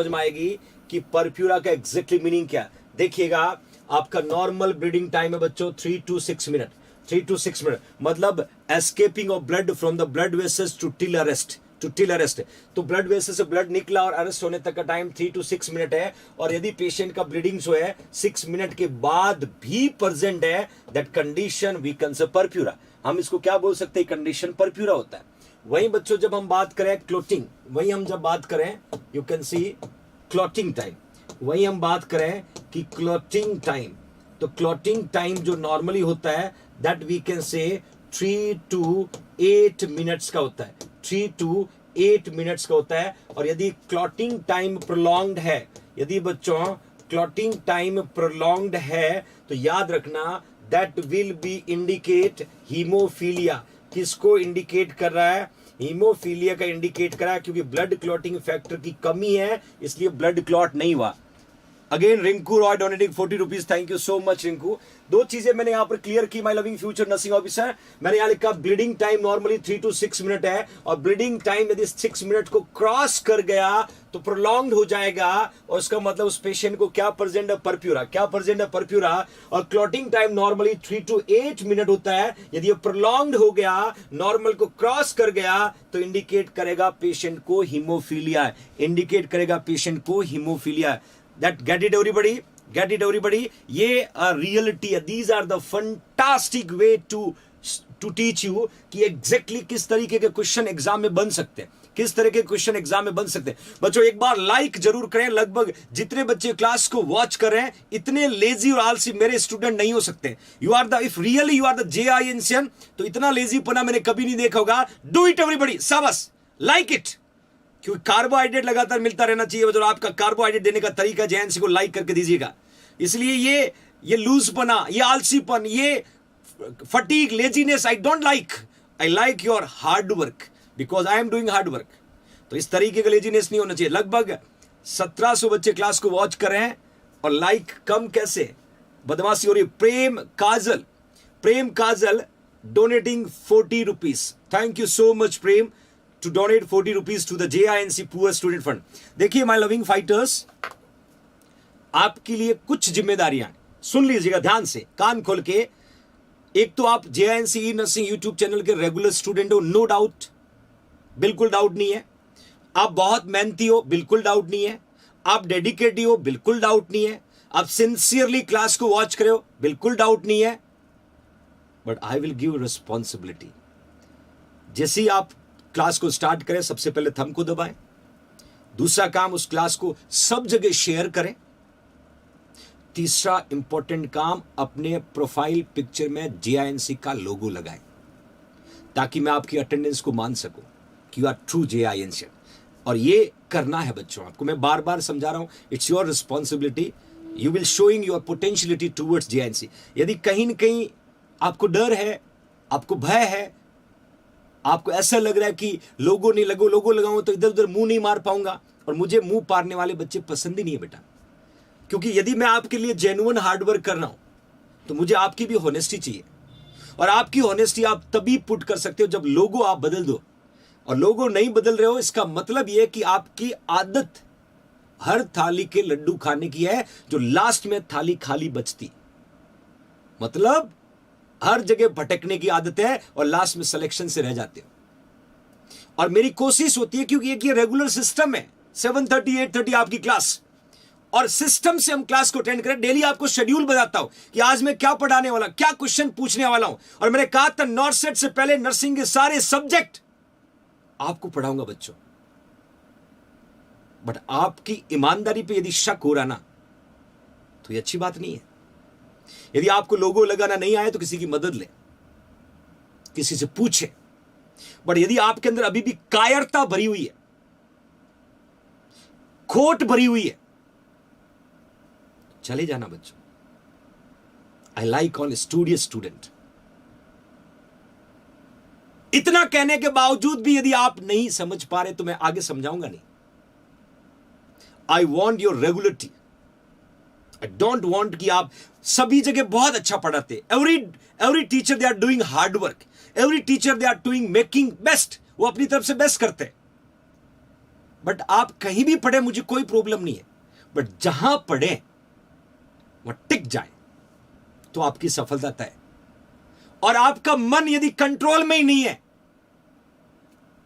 A: में आएगी कि परप्यूरा का एग्जैक्टली मीनिंग क्या है। देखिएगा, आपका नॉर्मल ब्लीडिंग टाइम है बच्चों 3 to 6 मिनट, 3 to 6 मिनट, मतलब escaping of blood from the blood vessels to till arrest. तो ब्लड वेसल से ब्लड निकला और अरेस्ट होने तक का टाइम 3 to 6 मिनट है। और यदि पेशेंट का ब्लीडिंग जो है 6 मिनट के बाद भी प्रेजेंट है, that condition we can say purpura. हम इसको क्या बोल सकते हैं? कंडीशन परप्यूरा होता है। वहीं बच्चों जब हम बात करें clotting, you can C clotting time, वहीं हम बात करें कि क्लॉटिंग टाइम, तो क्लॉटिंग टाइम जो नॉर्मली होता है दैट वी कैन से 3 to 8 मिनट्स का होता है, 3 to 8 मिनट्स का होता है। और यदि क्लॉटिंग टाइम प्रोलॉन्ग्ड है, यदि बच्चों क्लॉटिंग टाइम प्रोलॉन्ग्ड है, तो याद रखना that will be indicate haemophilia. किसको इंडिकेट कर रहा है? हीमोफीलिया का इंडिकेट कर रहा है, क्योंकि ब्लड क्लॉटिंग फैक्टर की कमी है, इसलिए ब्लड क्लॉट नहीं हुआ। Again Rinku Roy donating 40 rupees, thank you so much Rinku. दो चीजें मैंने यहाँ पर क्लियर की my loving future nursing officer. मैंने यहाँ लिखा bleeding time normally 3 to 6 minute है, और ब्लीडिंग टाइम यदि 6 मिनट को क्रॉस कर गया तो प्रोलॉन्ग हो जाएगा, और उसका मतलब उस पेशेंट को क्या प्रेजेंट है, परप्यूरा, क्या प्रेजेंट है, परप्यूरा। और clotting time normally 3 to 8 minute होता है। यदि ये प्रोलॉन्ग हो गया, नॉर्मल को क्रॉस कर गया, तो इंडिकेट करेगा पेशेंट को हीमोफीलिया, इंडिकेट करेगा पेशेंट को haemophilia. That get it everybody, get it everybody। ये रियलिटी है। These are the fantastic way to teach you कि एग्जैक्टली किस तरीके के क्वेश्चन एग्जाम में बन सकते हैं, किस तरह के क्वेश्चन एग्जाम में बन सकते हैं। बच्चों एक बार लाइक जरूर करें। लगभग जितने बच्चे क्लास को वॉच कर रहे हैं, इतने लेजी और आलसी मेरे स्टूडेंट नहीं हो सकते। You are the, if really you are the JINCian, तो इतना लेजी पना मैंने कभी नहीं देखा होगा। डू इट एवरीबडी, शाबाश, लाइक इट। क्योंकि कार्बोहाइड्रेट लगातार मिलता रहना चाहिए। मतलब आपका कार्बोहाइड्रेट देने का तरीका JINC को लाइक करके दीजिएगा। इसलिए ये लूजपना, ये आलसीपन, ये fatigue, laziness I don't like. I like your hard work because I am doing hard work. तो इस तरीके का लेजीनेस नहीं होना चाहिए। लगभग 1700 बच्चे क्लास को वॉच कर रहे हैं और लाइक कम कैसे, बदमाशी हो रही। Prem Kajal donating 40 rupees, thank you so much Prem to donate 40 rupees to the JINC Poor Student Fund। देखिए माय लविंग फाइटर्स, आपके लिए कुछ जिम्मेदारियां, सुन लीजिएगा ध्यान से, कान खोल के। एक तो आप JINC नर्सिंग यूट्यूब चैनल के रेगुलर स्टूडेंट हो, नो डाउट, बिल्कुल डाउट नहीं है। आप बहुत मेहनती हो, बिल्कुल डाउट नहीं है। आप डेडिकेटिव हो, बिल्कुल डाउट नहीं है। आप सिंसियरली क्लास को वॉच करे हो, बिल्कुल डाउट नहीं है। But I will give responsibility. जैसे ही आप क्लास को स्टार्ट करें, सबसे पहले थंब को दबाएं। दूसरा काम, उस क्लास को सब जगह शेयर करें। तीसरा इंपॉर्टेंट काम, अपने प्रोफाइल पिक्चर में JINC का लोगो लगाएं, ताकि मैं आपकी अटेंडेंस को मान सकूं कि यू आर ट्रू JINCian। और ये करना है बच्चों, आपको मैं बार बार समझा रहा हूं, it's your responsibility. You will showing your potentiality towards JINC। यदि कहीं न कहीं आपको डर है, आपको भय है, आपको ऐसा लग रहा है कि लोगो लगाऊं तो इधर उधर मुंह नहीं मार पाऊंगा, और मुझे मुंह पारने वाले बच्चे पसंद ही नहीं है बेटा। क्योंकि यदि मैं आपके लिए जेन्युइन हार्डवर्क कर रहा हूं, तो मुझे आपकी भी होनेस्टी चाहिए। और आपकी होनेस्टी आप तभी पुट कर सकते हो जब लोगो आप बदल दो। और लोगो नहीं बदल रहे हो, इसका मतलब यह कि आपकी आदत हर थाली के लड्डू खाने की है, जो लास्ट में थाली खाली बचती। मतलब हर जगह भटकने की आदत है और लास्ट में सिलेक्शन से रह जाते हो। और मेरी कोशिश होती है, क्योंकि एक ये रेगुलर सिस्टम है, 7:30 8:30 आपकी क्लास, और सिस्टम से हम क्लास को अटेंड करें। डेली आपको शेड्यूल बताता हूं कि आज मैं क्या पढ़ाने वाला, क्या क्वेश्चन पूछने वाला हूं। और मैंने कहा था नॉर्थ सेट से पहले नर्सिंग के सारे सब्जेक्ट आपको पढ़ाऊंगा बच्चों। बट आपकी ईमानदारी पे यदि शक हो रहा ना, तो ये अच्छी बात नहीं है। यदि आपको लोगो लगाना नहीं आए तो किसी की मदद ले, किसी से पूछे। बट यदि आपके अंदर अभी भी कायरता भरी हुई है, खोट भरी हुई है, चले जाना बच्चों। I like on studious student. इतना कहने के बावजूद भी यदि आप नहीं समझ पा रहे तो मैं आगे समझाऊंगा नहीं। I want your regularity. I don't want कि आप सभी जगह बहुत अच्छा पढ़ाते। Every teacher they are doing hard work, every teacher they are doing making best, वो अपनी तरफ से बेस्ट करते। बट आप कहीं भी पढ़े, मुझे कोई प्रॉब्लम नहीं है। बट जहां पढ़े वह टिक जाए तो आपकी सफलता तय। और आपका मन यदि कंट्रोल में ही नहीं है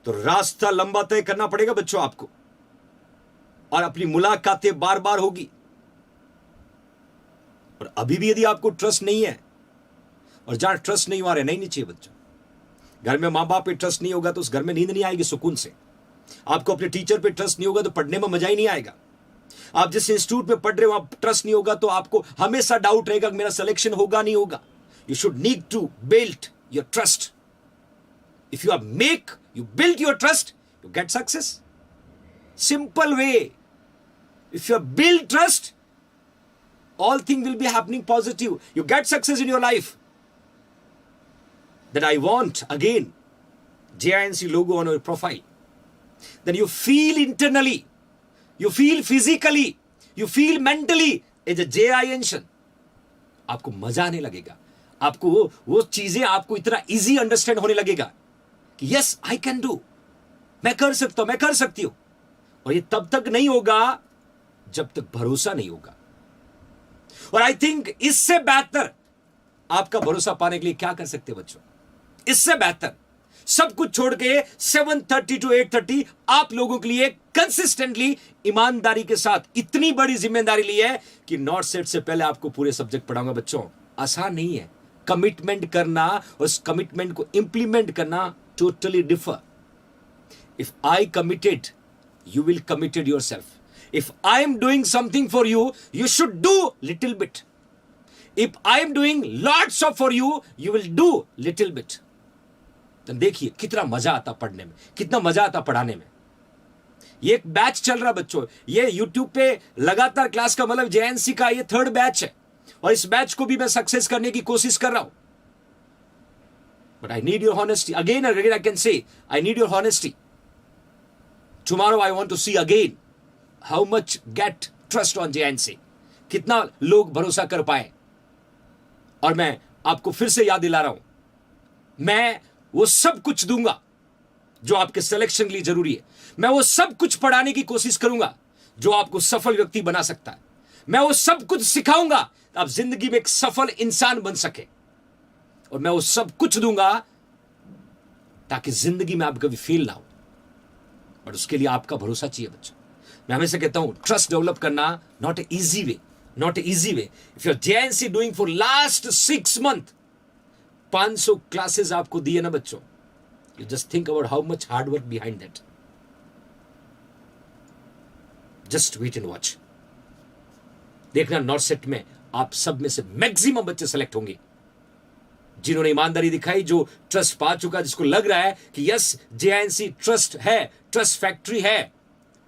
A: तो रास्ता लंबा तय करना पड़ेगा बच्चों आपको। और अपनी मुलाकातें बार बार होगी। और अभी भी यदि आपको ट्रस्ट नहीं है, और जहां ट्रस्ट नहीं हुआ रहना ही नहीं चाहिए बच्चों। घर में मां बाप पे ट्रस्ट नहीं होगा तो उस घर में नींद नहीं आएगी सुकून से। आपको अपने टीचर पे ट्रस्ट नहीं होगा तो पढ़ने में मजा ही नहीं आएगा। आप जिस इंस्टीट्यूट में पढ़ रहे हो वहां ट्रस्ट नहीं होगा तो आपको हमेशा डाउट रहेगा कि मेरा सिलेक्शन होगा नहीं होगा। You should need to build your trust. If you you build your trust, you get success. Simple way. If you build trust, all things will be happening positive. You get success in your life. That I want, again, JINC logo on your profile. Then you feel internally, you feel physically, you feel mentally as a JINशन, आपको मजा आने लगेगा, आपको वो चीजें आपको इतना इजी अंडरस्टैंड होने लगेगा कि यस आई कैन डू, मैं कर सकता हूं, मैं कर सकती हूं। और ये तब तक नहीं होगा जब तक भरोसा नहीं होगा। और आई थिंक इससे बेहतर आपका भरोसा पाने के लिए क्या कर सकते हैं बच्चों, इससे बेहतर सब कुछ छोड़ के 7:30 to 8:30 आप लोगों के लिए कंसिस्टेंटली ईमानदारी के साथ इतनी बड़ी जिम्मेदारी ली है कि नॉट सेट से पहले आपको पूरे सब्जेक्ट पढ़ाऊंगा। बच्चों आसान नहीं है, कमिटमेंट करना और उस कमिटमेंट को इंप्लीमेंट करना totally differ. If I committed you will committed yourself. If I am doing something for you, you should do little bit. If I am doing lots of for you, you will do little bit. तो देखिए कितना मजा आता पढ़ने में, कितना मजा आता पढ़ाने में। ये एक बैच चल रहा बच्चों, ये YouTube पे लगातार क्लास का मतलब JNC का ये 3rd बैच है और इस बैच को भी मैं सक्सेस करने की कोशिश कर रहा हूं। But I need your honesty. Again and again I can say, I need your honesty. Tomorrow I want to see again how much get trust on JNC. कितना लोग भरोसा कर पाए। और मैं आपको फिर से याद दिला रहा हूं, मैं वो सब कुछ दूंगा जो आपके सिलेक्शन के लिए जरूरी है। मैं वो सब कुछ पढ़ाने की कोशिश करूंगा जो आपको सफल व्यक्ति बना सकता है। मैं वो सब कुछ सिखाऊंगा आप जिंदगी में एक सफल इंसान बन सके। और मैं वो सब कुछ दूंगा ताकि जिंदगी में आप कभी फेल ना हो। बट उसके लिए आपका भरोसा चाहिए बच्चों। मैं हमेशा कहता हूं ट्रस्ट डेवलप करना not a easy way, not a easy way. If your JNC doing for last 6 months 500 classes आपको दिए ना बच्चों, you just think about how much hard work behind that. Just wait and watch. देखना नॉर्थ सेट में आप सब में से मैक्सिमम बच्चे सेलेक्ट होंगे जिन्होंने ईमानदारी दिखाई, जो ट्रस्ट पा चुका, जिसको लग रहा है कि यस JNC ट्रस्ट है, ट्रस्ट फैक्ट्री है,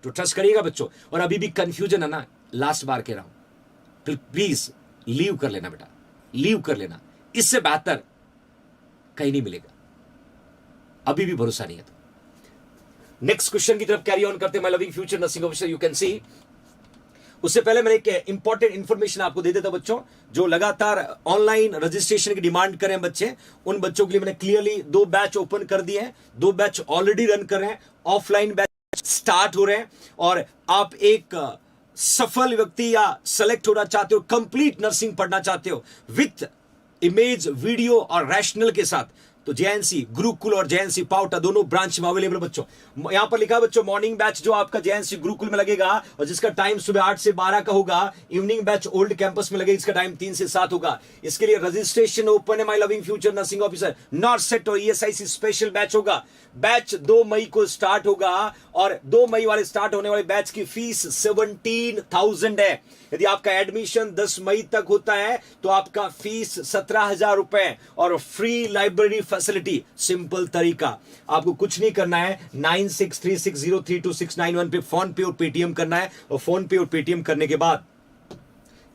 A: तो ट्रस्ट करिएगा बच्चों। और अभी भी कंफ्यूजन है ना, लास्ट बार कह रहा हूं, प्लीज लीव कर लेना बेटा, लीव कर लेना, इससे बेहतर कहीं नहीं मिलेगा। अभी भी भरोसा नहीं है तो नेक्स्ट क्वेश्चन की तरफ कैरी ऑन करते हैं। My loving future nursing officer, you can सी। उससे पहले मैं एक इंपॉर्टेंट इंफॉर्मेशन आपको दे देता बच्चों, जो लगातार ऑनलाइन रजिस्ट्रेशन की डिमांड करें बच्चे, उन बच्चों के लिए मैंने क्लियरली 2 बैच ओपन कर दिए हैं। 2 बैच ऑलरेडी रन कर रहे हैं, ऑफलाइन बैच स्टार्ट हो रहे हैं। और आप एक सफल व्यक्ति या सेलेक्ट होना चाहते हो, कंप्लीट नर्सिंग पढ़ना चाहते हो विथ इमेज, वीडियो और रैशनल के साथ, तो JNC गुरुकुल और JNC पाउटा दोनों ब्रांच में अवेलेबल बच्चों। यहां पर लिखा है बच्चों मॉर्निंग बैच जो आपका JNC गुरुकुल में लगेगा और जिसका टाइम सुबह 8 से 12 का होगा। इवनिंग बैच ओल्ड कैंपस में लगेगा, इसका टाइम 3 से 7 होगा। इसके लिए रजिस्ट्रेशन ओपन है। My loving future nursing officer north set और ESIC स्पेशल बैच होगा। बैच 2 मई को स्टार्ट होगा और 2 मई वाले स्टार्ट होने वाले बैच की फीस 17,000 है। यदि आपका एडमिशन 10 मई तक होता है तो आपका फीस 17,000 रुपए और फ्री लाइब्रेरी फैसिलिटी। सिंपल तरीका, आपको कुछ नहीं करना है, 9636032691 पे फोन पे और पेटीएम करना है। और फोन पे और पेटीएम करने के बाद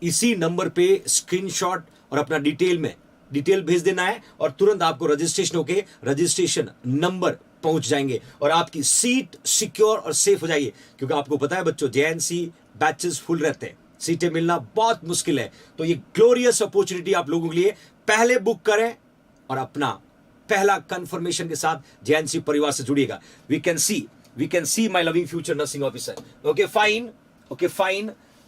A: इसी नंबर पे स्क्रीनशॉट और अपना डिटेल भेज देना है और तुरंत आपको रजिस्ट्रेशन होके रजिस्ट्रेशन नंबर पहुंच जाएंगे और आपकी सीट सिक्योर और सेफ हो जाएगी। क्योंकि आपको पता है बच्चों JNC बैचेस फुल रहते हैं, सीटें मिलना बहुत मुश्किल है। तो ये ग्लोरियस अपॉर्चुनिटी आप लोगों के लिए, पहले बुक करें और अपना पहला कंफर्मेशन के साथ JNC परिवार से जुड़िएगा। We can see my loving future nursing officer. Okay fine,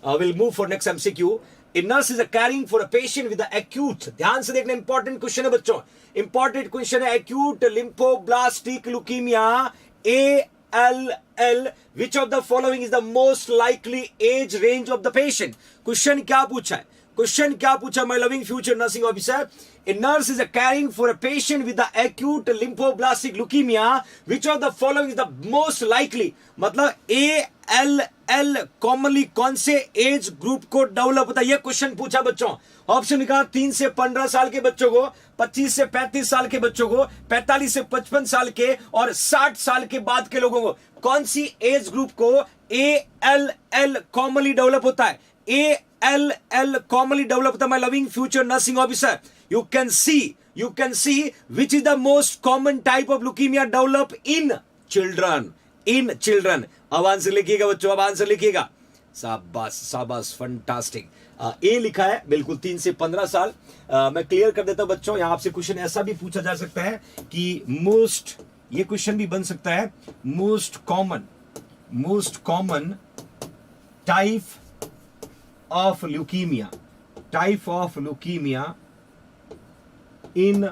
A: will move for next MCQ। A nurse is caring for a patient with the acute, ध्यान से देखना, इंपॉर्टेंट क्वेश्चन है बच्चों, इंपॉर्टेंट क्वेश्चन है। acute lymphoblastic leukemia ALL, which of the following is the most likely age range of the patient? Question क्या पूछा है, my loving future nursing officer? A nurse is caring for a patient with the acute lymphoblastic leukemia. Which of the following is the most likely? मतलब ALL कॉमनली कौन से एज ग्रुप को डेवलप होता है, यह क्वेश्चन पूछा बच्चों। ऑप्शन निकाला 3 से 15 साल के बच्चों को, 25 से 35 साल के बच्चों को, 45 से 55 साल के और 60 साल के बाद के लोगों को। कौन सी एज ग्रुप को ALL कॉमनली डेवलप होता है? ALL commonly developed by my loving future nursing officer. You can see which is the most common type of leukemia develop in children. अब आंसर लिखिएगा बच्चों, अब आंसर लिखिएगा। शाबाश शाबाश, फंटास्टिक। ए लिखा है बिल्कुल 3 से 15 साल। मैं क्लियर कर देता हूं बच्चों, यहां आपसे क्वेश्चन ऐसा भी पूछा जा सकता है कि मोस्ट, ये क्वेश्चन भी बन सकता है, most common type of leukaemia, type of leukaemia in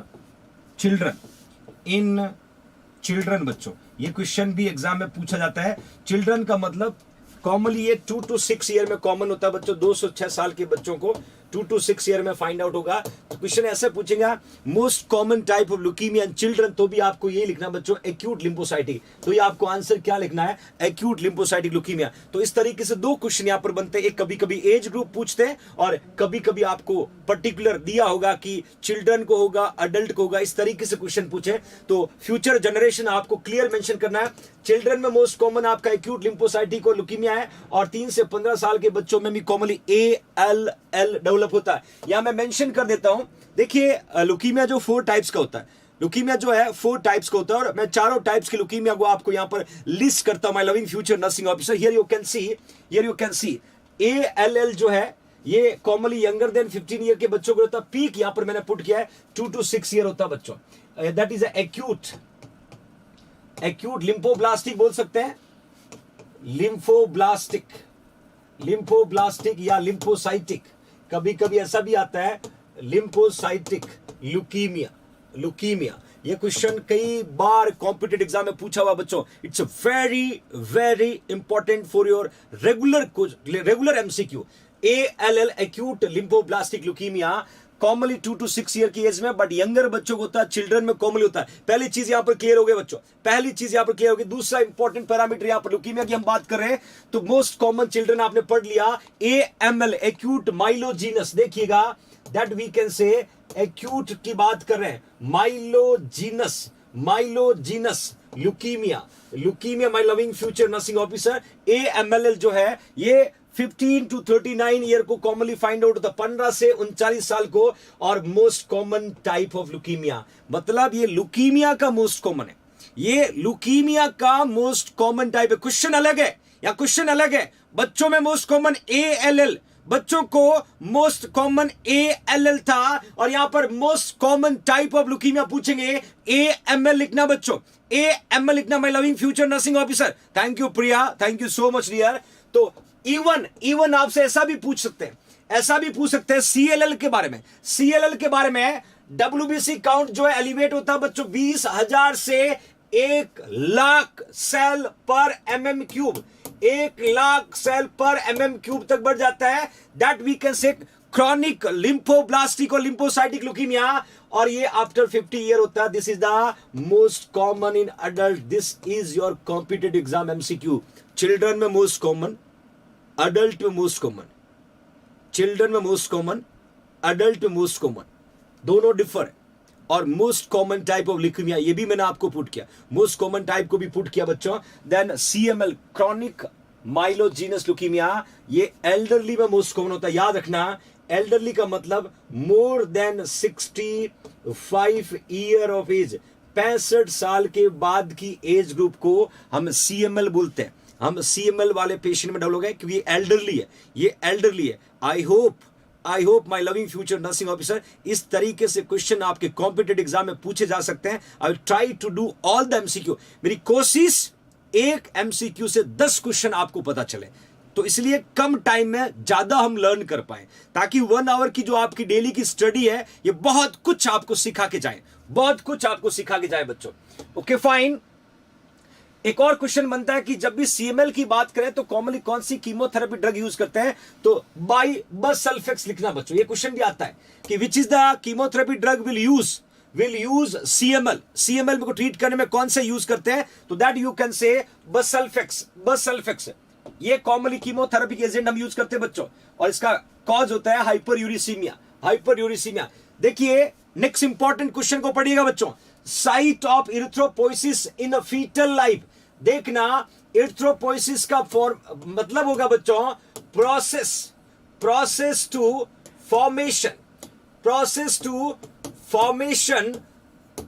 A: children बच्चों। ये क्वेश्चन भी एग्जाम में पूछा जाता है। चिल्ड्रन का मतलब कॉमनली ये 2 to 6 ईयर में कॉमन होता है बच्चों। 2 से 6 साल के बच्चों को 2 to 6 ईयर में फाइंड आउट होगा। तो क्वेश्चन ऐसे पूछेगा most common type of leukaemia in children, तो भी आपको ये लिखना बच्चों एक्यूट लिम्फोसाइटिक। तो ये आपको आंसर क्या लिखना है, एक्यूट लिम्फोसाइटिक ल्यूकीमिया। तो इस तरीके से 2 क्वेश्चन यहां पर बनते हैं। एक कभी कभी एज ग्रुप पूछते हैं और कभी कभी आपको पर्टिकुलर दिया होगा कि चिल्ड्रन को होगा, अडल्ट को होगा, इस तरीके से क्वेश्चन पूछे। तो फ्यूचर जनरेशन आपको क्लियर मेंशन करना है। चिल्ड्रन में मोस्ट कॉमन आपका एक्यूट लिम्फोसाइटिक और ल्यूकीमिया है, और 3 से 15 साल के बच्चों में भी कॉमनली ALL डेवलप होता है। यहां मैं मेंशन कर देता हूं, देखिए ल्यूकीमिया जो 4 टाइप्स का होता है, ल्यूकीमिया जो है 4 टाइप्स का होता है, और मैं चारों टाइप्स की ल्यूकीमिया को आपको यहां पर लिस्ट करता हूं। My loving future nursing officer, here you can C ALL जो है ये कॉमनली यंगर देन 15 ईयर के बच्चों को होता है। पीक यहां पर मैंने पुट किया है 2 to 6 ईयर होता है बच्चों। दैट इज एक्यूट लिम्फोब्लास्टिक बोल सकते हैं, लिम्फोब्लास्टिक या लिम्फोसाइटिक, कभी कभी ऐसा भी आता है लिम्फोसाइटिक ल्यूकीमिया। ये क्वेश्चन कई बार कॉम्पिटेटिव एग्जाम में पूछा हुआ बच्चों। It's very very important for your regular MCQ। ALL acute lymphoblastic leukaemia commonly 2 to 6 year की एज में, बट यंगर बच्चों को होता है, चिल्ड्रन में कॉमनली होता है। पहली चीज यहां पर क्लियर हो गई बच्चों, पहली चीज यहां पर क्लियर हो गई। दूसरा इंपॉर्टेंट पैरामीटर यहां पर ल्यूकीमिया की हम बात कर रहे हैं, तो मोस्ट कॉमन चिल्ड्रन आपने पढ़ लिया AML एक्यूट माइलोजीनस। देखिएगा that we can say acute की बात कर रहे हैं, myelogenous leukaemia my loving future nursing officer. AML जो है ये 15 to 39 ईयर को कॉमनली फाइंड आउट होता है, 15 से 39 साल को, और most common type of leukaemia, मतलब ये ल्यूकीमिया का मोस्ट कॉमन है, ये ल्यूकीमिया का मोस्ट कॉमन टाइप है। क्वेश्चन अलग है या क्वेश्चन अलग है, बच्चों में मोस्ट कॉमन ALL, बच्चों को मोस्ट कॉमन ALL था, और यहां पर most common type of leukaemia पूछेंगे AML लिखना बच्चों, AML लिखना my loving future nursing officer. Thank you Priya, thank you so much dear. तो इवन आपसे ऐसा भी पूछ सकते हैं CLL के बारे में। WBC काउंट जो है एलिवेट होता है बच्चों 20,000 से 1,00,000 सेल पर mm3, 1,00,000 सेल पर mm3 तक बढ़ जाता है। That we can say chronic lymphoblastic और लिम्फोसाइटिक ल्यूकीमिया, और ये आफ्टर 50 ईयर होता है। This is the most common in adult. This is your competitive exam MCQ। Children में मोस्ट कॉमन, अडल्ट में मोस्ट कॉमन, चिल्ड्रन में मोस्ट कॉमन, अडल्ट में मोस्ट कॉमन, दोनों डिफर है। और most common type of leukaemia ये भी मैंने आपको पुट किया, मोस्ट कॉमन टाइप को भी पुट किया बच्चों। Then CML chronic myelogenous leukaemia, ये एल्डरली में मोस्ट कॉमन होता है। याद रखना, एल्डरली का मतलब more than 65 year of age, 65 साल के बाद की एज ग्रुप को हम CML बोलते हैं। हम CML वाले पेशेंट में डेवलप हो गए क्योंकि ये एल्डरली है। I hope my loving future nursing officer, इस तरीके से क्वेश्चन आपके कॉम्पिटेटिव एग्जाम में पूछे जा सकते हैं। I will try to do all the MCQ। मेरी कोशिश एक MCQ से 10 क्वेश्चन आपको पता चले, तो इसलिए कम टाइम में ज्यादा हम लर्न कर पाए, ताकि 1 आवर की जो आपकी डेली की स्टडी है ये बहुत कुछ आपको सिखा के जाए बच्चों। Okay fine. एक और क्वेश्चन बनता है कि जब भी CML की बात करें तो कॉमनली कौन सी कीमोथेरेपी ड्रग यूज करते हैं, तो बसल्फेक्स लिखना बच्चों। ये क्वेश्चन भी आता है कि विच is the chemotherapy drug will use CML को ट्रीट करने में कौन से यूज करते हैं, तो that you can say busulfex. ये कॉमनली कीमोथेरेपी के एजेंट हम यूज करते हैं बच्चों, और इसका कॉज होता है हाइपरयूरिसीमिया। देखिए नेक्स्ट इंपॉर्टेंट क्वेश्चन को पढ़िएगा बच्चों, site of erythropoiesis in a foetal life. देखना, इरिथ्रोपोइसिस का फॉर्म मतलब होगा बच्चों process to formation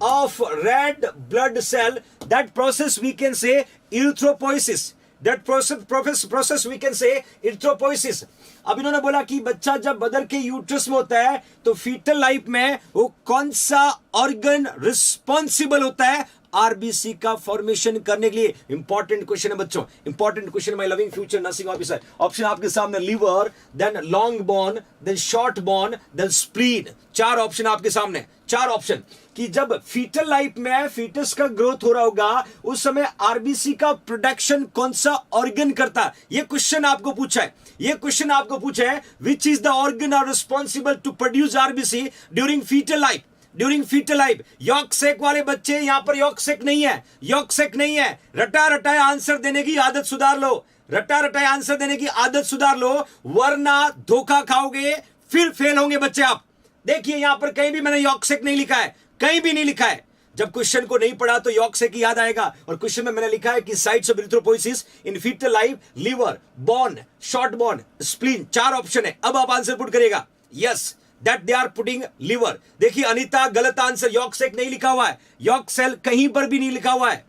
A: of red blood cell. That process we can say erythropoiesis. That process we can say erythropoiesis. अब इन्होंने बोला कि बच्चा जब मदर के यूट्रस में होता है तो फीटल लाइफ में वो कौन सा ऑर्गन रिस्पॉन्सिबल होता है आरबीसी का फॉर्मेशन करने के लिए। इंपॉर्टेंट क्वेश्चन है बच्चों, important question, my loving future nursing officer. Option आपके सामने, liver, then long bone, then short bone, then spleen. चार ऑप्शन आपके सामने, चार ऑप्शन कि जब फीटल लाइफ में फीटस का ग्रोथ हो रहा होगा उस समय आरबीसी का प्रोडक्शन कौन सा ऑर्गन करता है। ये क्वेश्चन आपको पूछा है, ये क्वेश्चन आपको पूछा है which is the organ are responsible to produce RBC during foetal life. During foetal life yolk sac वाले बच्चे, यहां पर यॉर्क सेक नहीं है, यॉर्क सेक नहीं है। रटा रटाए आंसर देने की आदत सुधार लो, रटा रटाए आंसर देने की आदत सुधार लो, वरना धोखा खाओगे, फिर फेल होंगे बच्चे आप। देखिए यहां पर कहीं भी मैंने यॉर्क सेक नहीं लिखा है, कहीं भी नहीं लिखा है। जब क्वेश्चन को नहीं पढ़ा तो यॉर्क सेक याद आएगा, और क्वेश्चन में मैंने लिखा है कि sites of erythropoiesis in fetal life, liver, bone, short bone, spleen. चार ऑप्शन है। अब आप आंसर पुट करेगा, yes that they are putting liver. देखिए अनीता गलत आंसर, यॉर्क सेक नहीं लिखा हुआ है, यॉर्क सेल कहीं पर भी नहीं लिखा हुआ है।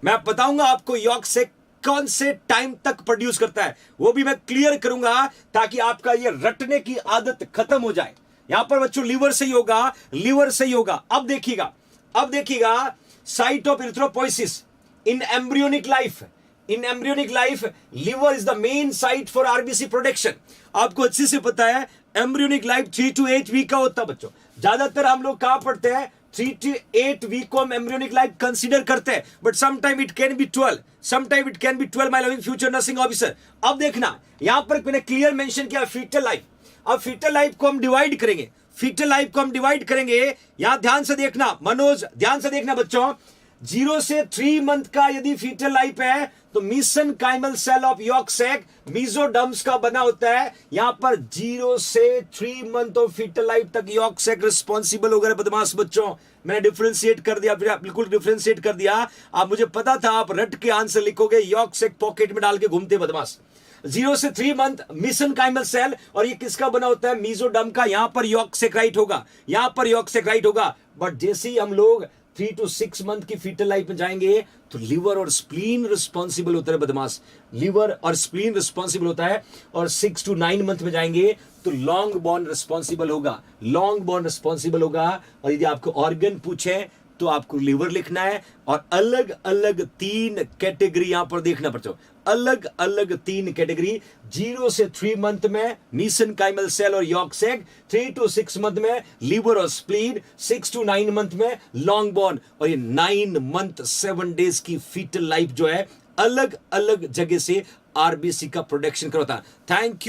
A: मैं बताऊंगा आपको यॉर्क सेक कौन से टाइम तक प्रोड्यूस करता है, वो भी मैं क्लियर करूंगा ताकि आपका ये रटने की आदत खत्म हो जाए। यहां पर बच्चों लिवर से ही होगा, लिवर से ही होगा। अब देखिएगा, अब देखिएगा site of erythropoiesis in embryonic life. In embryonic life liver is the main site for RBC production. आपको अच्छे से पता है एम्ब्रियोनिक लाइफ 3 to 8 वीक का होता है बच्चों। ज्यादातर हम लोग कहां पढ़ते हैं, 3 to 8 वीक को हम एम्ब्रियोनिक लाइफ कंसीडर करते हैं, but sometime it can be 12, sometime it can be 12 my loving future nursing officer. अब देखना यहां पर मैंने क्लियर मेंशन किया फीटल लाइफ। अब फीटल लाइफ को हम डिवाइड करेंगे, फीटल लाइफ को हम डिवाइड करेंगे। यहां ध्यान से देखना मनोज, ध्यान से देखना बच्चों, 0 से 3 मंथ का यदि फीटल लाइफ है तो मीसेनकाइमल सेल ऑफ यॉर्क सैक मीजोडर्म्स का बना होता है। यहां पर 0 से 3 मंथ ऑफ फीटल लाइफ तक यॉर्क सैक रिस्पॉन्सिबल हो गए। बदमाश बच्चों मैंने डिफरेंशिएट कर दिया, बिल्कुल डिफरेंशिएट कर दिया। आप मुझे पता था आप रट के आंसर लिखोगे, यॉर्क सैक पॉकेट में डाल के घूमते बदमाश। 0 से 3 मंथ मीसेनकाइमल सेल, और ये किसका बना होता है, मीजोडर्म का। यहां पर यॉर्क सैक राइट होगा, यहां पर यॉर्क सैक राइट होगा। बट जैसे ही हम लोग 3 to 6 मंथ की फीटल लाइफ में जाएंगे तो लिवर और स्प्लीन रिस्पॉन्सिबल होता है बदमाश, लिवर और स्प्लीन रिस्पॉन्सिबल होता है। और 6 to 9 मंथ में जाएंगे तो लॉन्ग बोन रिस्पॉन्सिबल होगा, लॉन्ग बोन रिस्पॉन्सिबल होगा। और यदि आपको ऑर्गन पूछे तो आपको लिवर लिखना है। और अलग अलग 3 कैटेगरी यहां पर देखना पड़ता है, अलग अलग 3 कैटेगरी। 0 से 3 मंथ में मीसेनकाइमल सेल और यॉर्क सैक, 3 to 6 मंथ में लिवर और स्प्लीन, 6 to 9 मंथ में लॉन्ग बोन। और ये 9 मंथ 7 डेज की फीटल लाइफ जो है अलग अलग जगह से आरबीसी का प्रोडक्शन करता है। Thank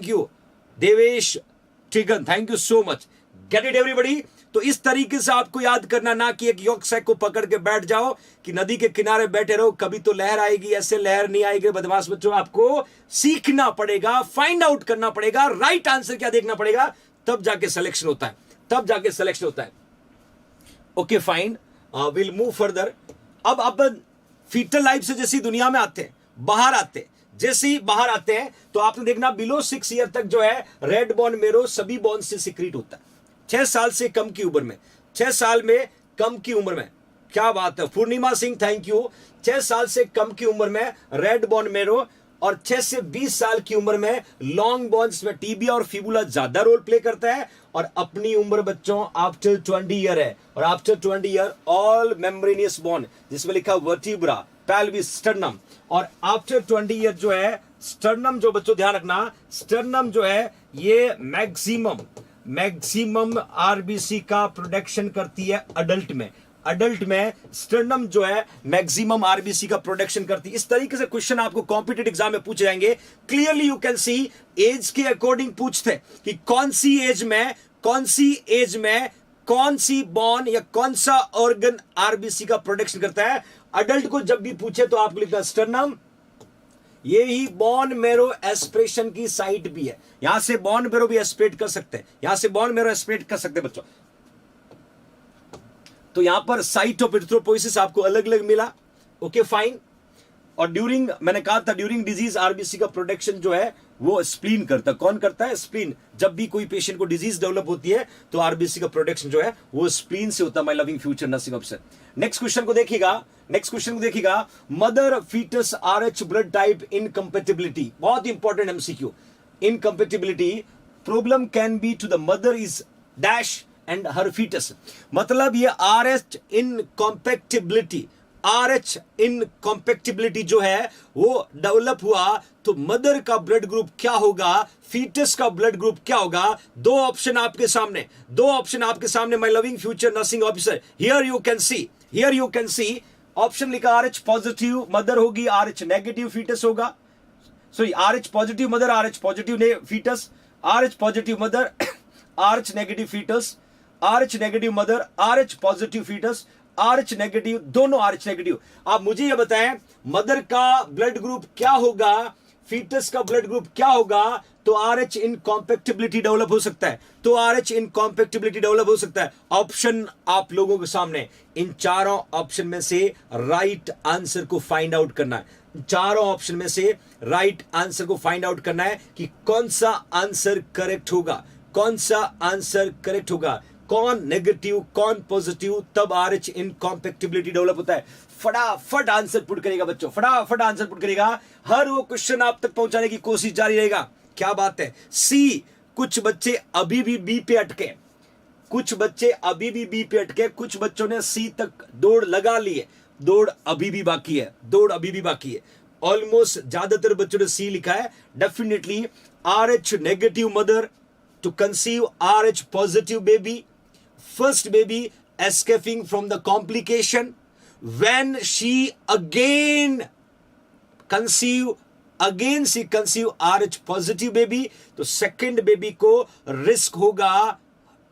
A: you Devesh Tigan, thank you so much. Get it everybody. तो इस तरीके से आपको याद करना, ना कि एक यॉर्क सैक को पकड़ के बैठ जाओ कि नदी के किनारे बैठे रहो, कभी तो लहर आएगी, ऐसे लहर नहीं आएगी। बदमाश बच्चों आपको सीखना पड़ेगा, फाइंड आउट करना पड़ेगा, राइट आंसर क्या देखना पड़ेगा, तब जाके सिलेक्शन होता है, तब जाके सिलेक्शन होता है। Okay fine, will move further. अब फीटल लाइफ से जैसी दुनिया में आते हैं, बाहर आते हैं, जैसे ही बाहर आते हैं तो आपने देखना बिलो 6 ईयर तक जो है रेड बोन मेरो सभी बोन से सिक्रीट होता है। 6 साल से कम की उम्र में, 6 साल में कम की उम्र में, क्या बात है पूर्णिमा सिंह, थैंक यू। 6 साल से कम की उम्र में रेड बोन मेरो, और 6 से 20 साल की उम्र में लॉन्ग बोन्स में टीबिया और फिबुला ज्यादा रोल प्ले करता है। और अपनी उम्र बच्चों आफ्टर 20 ईयर है, और after 20 year all membranosus bone, जिसमें लिखा वर्टिब्रा, पेल्विस, स्टर्नम। और आफ्टर 20 ईयर जो है स्टर्नम, जो बच्चों ध्यान रखना, स्टर्नम जो है ये मैक्सिमम आरबीसी का प्रोडक्शन करती है अडल्ट में। अडल्ट में स्टर्नम जो है मैक्सिमम आरबीसी का प्रोडक्शन करती है। इस तरीके से क्वेश्चन आपको कॉम्पिटिटिव एग्जाम में पूछे जाएंगे। Clearly you can see age के अकॉर्डिंग पूछते कि कौन सी एज में कौन सी बॉन या कौन सा ऑर्गन आरबीसी का प्रोडक्शन करता है। अडल्ट को जब भी पूछे तो आपको लिखना स्टर्नम, ये ही बॉन मेरो एस्पिरेशन की साइट भी है। यहां से बॉन मेरो भी एस्पिरेट कर सकते हैं, यहां से बॉन मेरो एस्पिरेट कर सकते हैं बच्चों। तो यहां पर साइट ऑफ इरिथ्रोपोइसिस आपको अलग अलग मिला। Okay fine. और ड्यूरिंग, मैंने कहा था ड्यूरिंग डिजीज आरबीसी का प्रोडक्शन जो है वो स्प्लीन करता है। कौन करता है? स्प्लीन। जब भी कोई पेशेंट को डिजीज डेवलप होती है तो आरबीसी का प्रोडक्शन जो है वो स्प्लीन से होता है। My loving future nursing officer. Next question को देखिएगा। नेक्स्ट क्वेश्चन को देखिएगा, mother foetus RH blood type incompatibility, बहुत important MCQ. Incompatibility problem can be to the mother is dash and her foetus, मतलब ये RH इनकम्पेटिबिलिटी, RH इनकम्पेटिबिलिटी जो है वो डेवलप हुआ तो मदर का ब्लड ग्रुप क्या होगा, फीटस का ब्लड ग्रुप क्या होगा। दो ऑप्शन आपके सामने, my loving future nursing officer, here you can see option लिखा RH पॉजिटिव मदर होगी, RH नेगेटिव फीटस होगा। Sorry, RH positive mother, RH positive fetus, RH positive mother, RH negative fetus, RH negative mother, RH positive fetus, RH negative, दोनों RH नेगेटिव। आप मुझे ये बताएं मदर का ब्लड ग्रुप क्या होगा, फीटस का ब्लड ग्रुप क्या होगा, तो RH इनकॉम्पैक्टिबिलिटी डेवलप हो सकता है, तो RH इनकॉम्पैक्टिबिलिटी डेवलप हो सकता है। ऑप्शन आप लोगों के सामने, इन चारों ऑप्शन में से राइट आंसर को फाइंड आउट करना है। चारों ऑप्शन में से राइट आंसर को फाइंड आउट करना है कि कौन सा आंसर करेक्ट होगा, कौन सा आंसर करेक्ट होगा, कौन नेगेटिव कौन पॉजिटिव, तब RH इनकॉम्पैक्टिबिलिटी डेवलप होता है। फटाफट आंसर पुट करेगा बच्चों, फटाफट आंसर पुट करेगा, हर वो क्वेश्चन आप तक पहुंचाने की कोशिश जारी रहेगा। क्या बात है। सी, कुछ बच्चे अभी भी बी पे अटके, कुछ बच्चे अभी भी बी पे अटके, कुछ बच्चों ने सी तक दौड़ लगा ली है, दौड़ अभी भी बाकी है, दौड़ अभी भी बाकी है। ऑलमोस्ट ज्यादातर बच्चों ने सी लिखा है। Definitely RH negative mother to conceive RH positive baby, first baby escaping from the complication, when she again conceive RH positive baby, तो second baby को risk होगा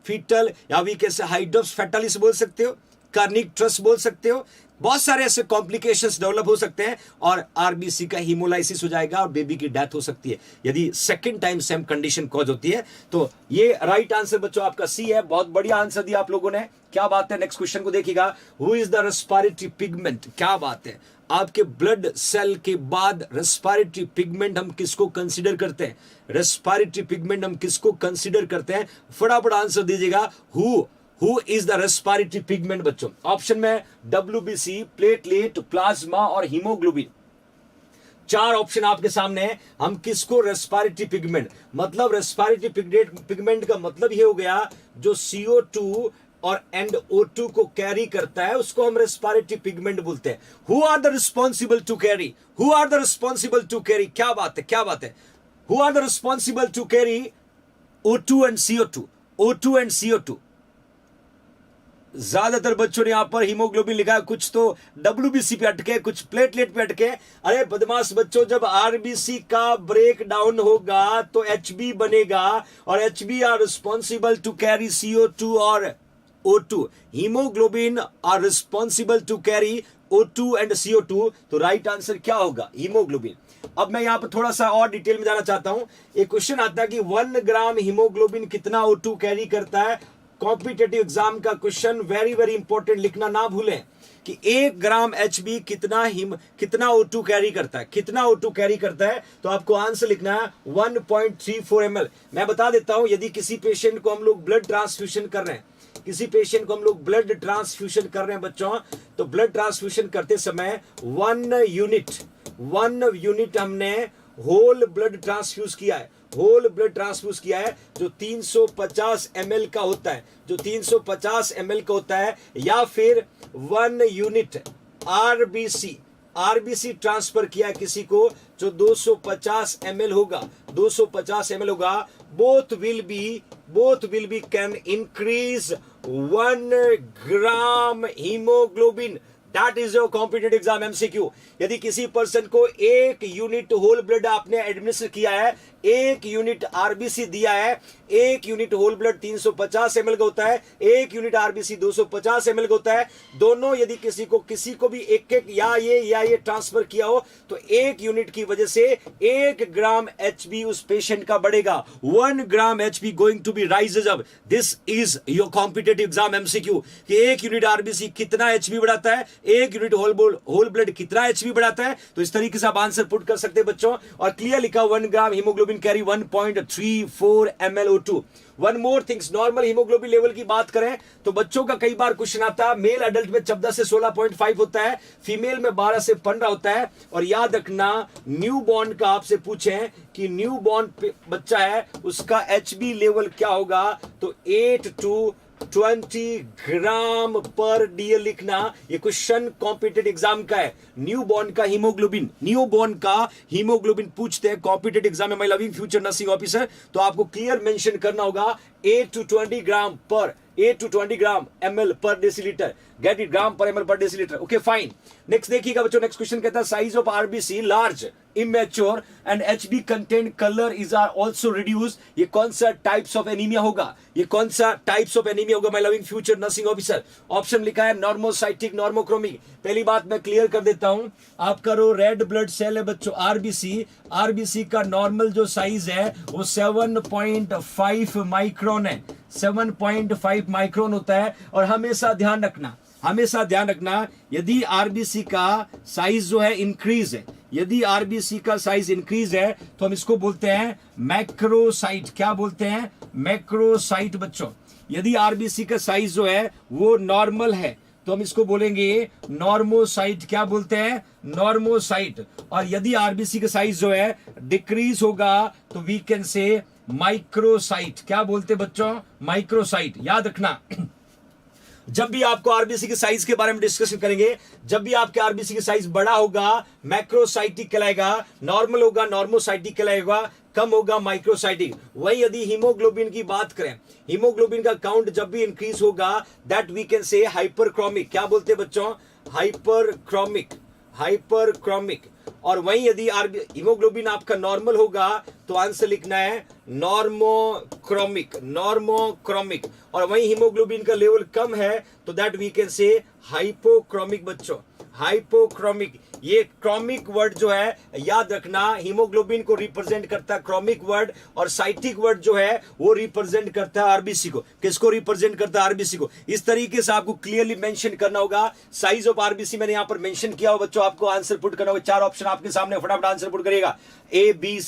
A: fetal, या भी कैसे हाइड्रोप्स फेटालिस बोल सकते हो, कार्निक ट्रस्ट बोल सकते हो, बहुत सारे ऐसे कॉम्प्लिकेशंस डेवलप हो सकते हैं और RBC का हीमोलाइसिस हो जाएगा और बेबी की डेथ हो सकती है यदि second time same condition cause होती है। तो ये राइट आंसर बच्चों आपका सी है। बहुत बढ़िया आंसर दिया आप लोगों ने, क्या बात है। नेक्स्ट क्वेश्चन को देखिएगा, who is the respiratory pigment, क्या बात है। आपके ब्लड सेल के बाद रेस्पिरेटरी पिगमेंट हम किसको कंसीडर करते हैं, रेस्पिरेटरी पिगमेंट हम किसको कंसीडर करते हैं, फटाफट आंसर दीजिएगा। Who is the respiratory pigment बच्चों। ऑप्शन में WBC, प्लेटलेट, प्लाज्मा और हीमोग्लोबिन, चार ऑप्शन आपके सामने है। हम किसको रेस्पिरेटरी पिगमेंट, मतलब रेस्पिरेटरी पिगमेंट का मतलब ये हो गया जो CO2 और NO2 को कैरी करता है उसको हम रेस्पिरेटरी पिगमेंट बोलते हैं। Who are the responsible to carry, who are the responsible to carry, क्या बात है, क्या बात है। Who are the responsible to carry O2 and CO2, O2 and CO2। ज्यादातर बच्चों ने यहां पर हीमोग्लोबिन लिखा है, कुछ तो WBC पे अटके, कुछ प्लेटलेट पे अटके। अरे बदमाश बच्चों, जब RBC का ब्रेक डाउन होगा तो HB बनेगा और HB are responsible to carry CO2 और O2। Haemoglobin are responsible to carry O2 and CO2, तो राइट आंसर क्या होगा, हीमोग्लोबिन। अब मैं यहां पर थोड़ा सा और डिटेल में जाना चाहता हूं। एक क्वेश्चन आता है कि 1 ग्राम हीमोग्लोबिन कितना O2 कैरी करता है। कॉम्पिटेटिव एग्जाम का क्वेश्चन, वेरी वेरी इंपॉर्टेंट, लिखना ना भूलें कि 1 ग्राम HB कितना O2 कैरी करता है, कितना O2 कैरी करता है। तो आपको आंसर लिखना है 1.34 ml। मैं बता देता हूं, यदि किसी पेशेंट को हम लोग ब्लड ट्रांसफ्यूजन कर रहे हैं, किसी पेशेंट को हम लोग ब्लड ट्रांसफ्यूजन कर रहे हैं बच्चों, तो ब्लड ट्रांसफ्यूजन करते समय 1 यूनिट हमने होल ब्लड ट्रांसफ्यूज किया है, होल ब्लड ट्रांसफ्यूज किया है, जो 350 ml का होता है, जो 350 ml का होता है, या फिर 1 यूनिट RBC ट्रांसफर किया है किसी को जो 250 ml होगा, 250 ml होगा। Both will be can increase 1 gram haemoglobin. That is your competitive exam MCQ। यदि किसी पर्सन को 1 यूनिट होल ब्लड आपने एडमिनिस्टर किया है, 1 यूनिट RBC दिया है, 1 यूनिट होल ब्लड 350 ml का होता है, 1 यूनिट RBC 250 ml का होता है। दोनों यदि किसी को भी एक या ये ट्रांसफर किया हो तो 1 यूनिट की वजह से 1 ग्राम HB उस पेशेंट का बढ़ेगा। 1 gram HB going to be rises up. This is your competitive exam MCQ कि 1 यूनिट RBC कितना HB बढ़ाता है, एक यूनिट होल ब्लड कितना एचबी बढ़ाता है? तो इस तरीके से आप आंसर पुट कर सकते हैं बच्चों। और क्लियर लिखा 1 ग्राम haemoglobin carry 1.34 mlO2। One more things, normal haemoglobin level की बात करें तो बच्चों का कई बार क्वेश्चन आता है, मेल अडल्ट में 14 से 16.5 होता है, फीमेल में 12 से 15 होता है। और याद रखना न्यू बॉर्न का आपसे पूछें कि न्यू बॉर्न बच्चा है उसका एचबी लेवल क्या होगा, तो 8 to 20 ग्राम पर डीएल लिखना। ये क्वेश्चन कॉम्पिटेटिव एग्जाम का है। न्यू बॉर्न का हीमोग्लोबिन पूछते हैं कॉम्पिटेटिव एग्जाम में, my loving future nursing officer, तो आपको क्लियर मेंशन करना होगा 8 to 20 ग्राम ml पर डेसीलीटर। गेट इट, ग्राम पर ml पर डेसीलीटर। Okay fine. नेक्स्ट देखिएगा बच्चों, नेक्स्ट क्वेश्चन कहता है size of RBC large, immature and HB content colour is are also reduce. ये कौन सा टाइप्स ऑफ एनीमिया होगा? ये कौन सा टाइप्स ऑफ एनीमिया होगा my loving future nursing officer? Option लिखा है नॉर्मोसाइटिक, नॉर्मोक्रोमिक। पहली बात मैं क्लियर कर देता हूं, आपका रो रेड ब्लड सेल है बच्चों आरबीसी का नॉर्मल जो साइज है वो 7.5 माइक्रोन है, 7.5 माइक्रोन होता है। और हमेशा ध्यान रखना यदि आरबीसी का साइज जो है इंक्रीज है, यदि आरबीसी का साइज इंक्रीज है तो हम इसको बोलते हैं मैक्रोसाइट। क्या बोलते हैं? मैक्रोसाइट बच्चों। यदि आरबीसी का साइज जो है वो नॉर्मल है तो हम इसको बोलेंगे नॉर्मोसाइट। क्या बोलते हैं? नॉर्मोसाइट। और यदि आरबीसी का साइज जो है डिक्रीज होगा तो वी कैन से माइक्रोसाइट। क्या बोलते हैं बच्चों? माइक्रोसाइट। याद रखना जब भी आपको आरबीसी के साइज के बारे में डिस्कशन करेंगे, जब भी आपके आरबीसी के साइज बड़ा होगा मैक्रोसाइटिक कहलाएगा, नॉर्मल होगा नॉर्मोसाइटिक कहलाएगा, कम होगा माइक्रोसाइटिक। वही यदि हीमोग्लोबिन की बात करें, हीमोग्लोबिन का काउंट जब भी इंक्रीज होगा that we can say hyperchromic. क्या बोलते हैं बच्चों? हाइपरक्रोमिक। और वहीं यदि हीमोग्लोबिन आपका नॉर्मल होगा तो आंसर लिखना है नॉर्मोक्रोमिक। और वहीं हीमोग्लोबिन का लेवल कम है तो that we can say hypochromic बच्चों, हाइपोक्रोमिक। ये क्रोमिक वर्ड जो है याद रखना हीमोग्लोबिन को रिप्रेजेंट करता है क्रोमिक वर्ड, और साइटिक वर्ड जो है वो रिप्रेजेंट करता है आरबीसी को। किसको रिप्रेजेंट करता है? आरबीसी को। इस तरीके से आपको क्लियरली मेंशन करना होगा। साइज ऑफ आरबीसी मैंने यहां पर मेंशन किया हो बच्चों, आपको आंसर पुट करना होगा। 4 ऑप्शन आपके सामने, फटाफट आंसर पुट करिएगा। A B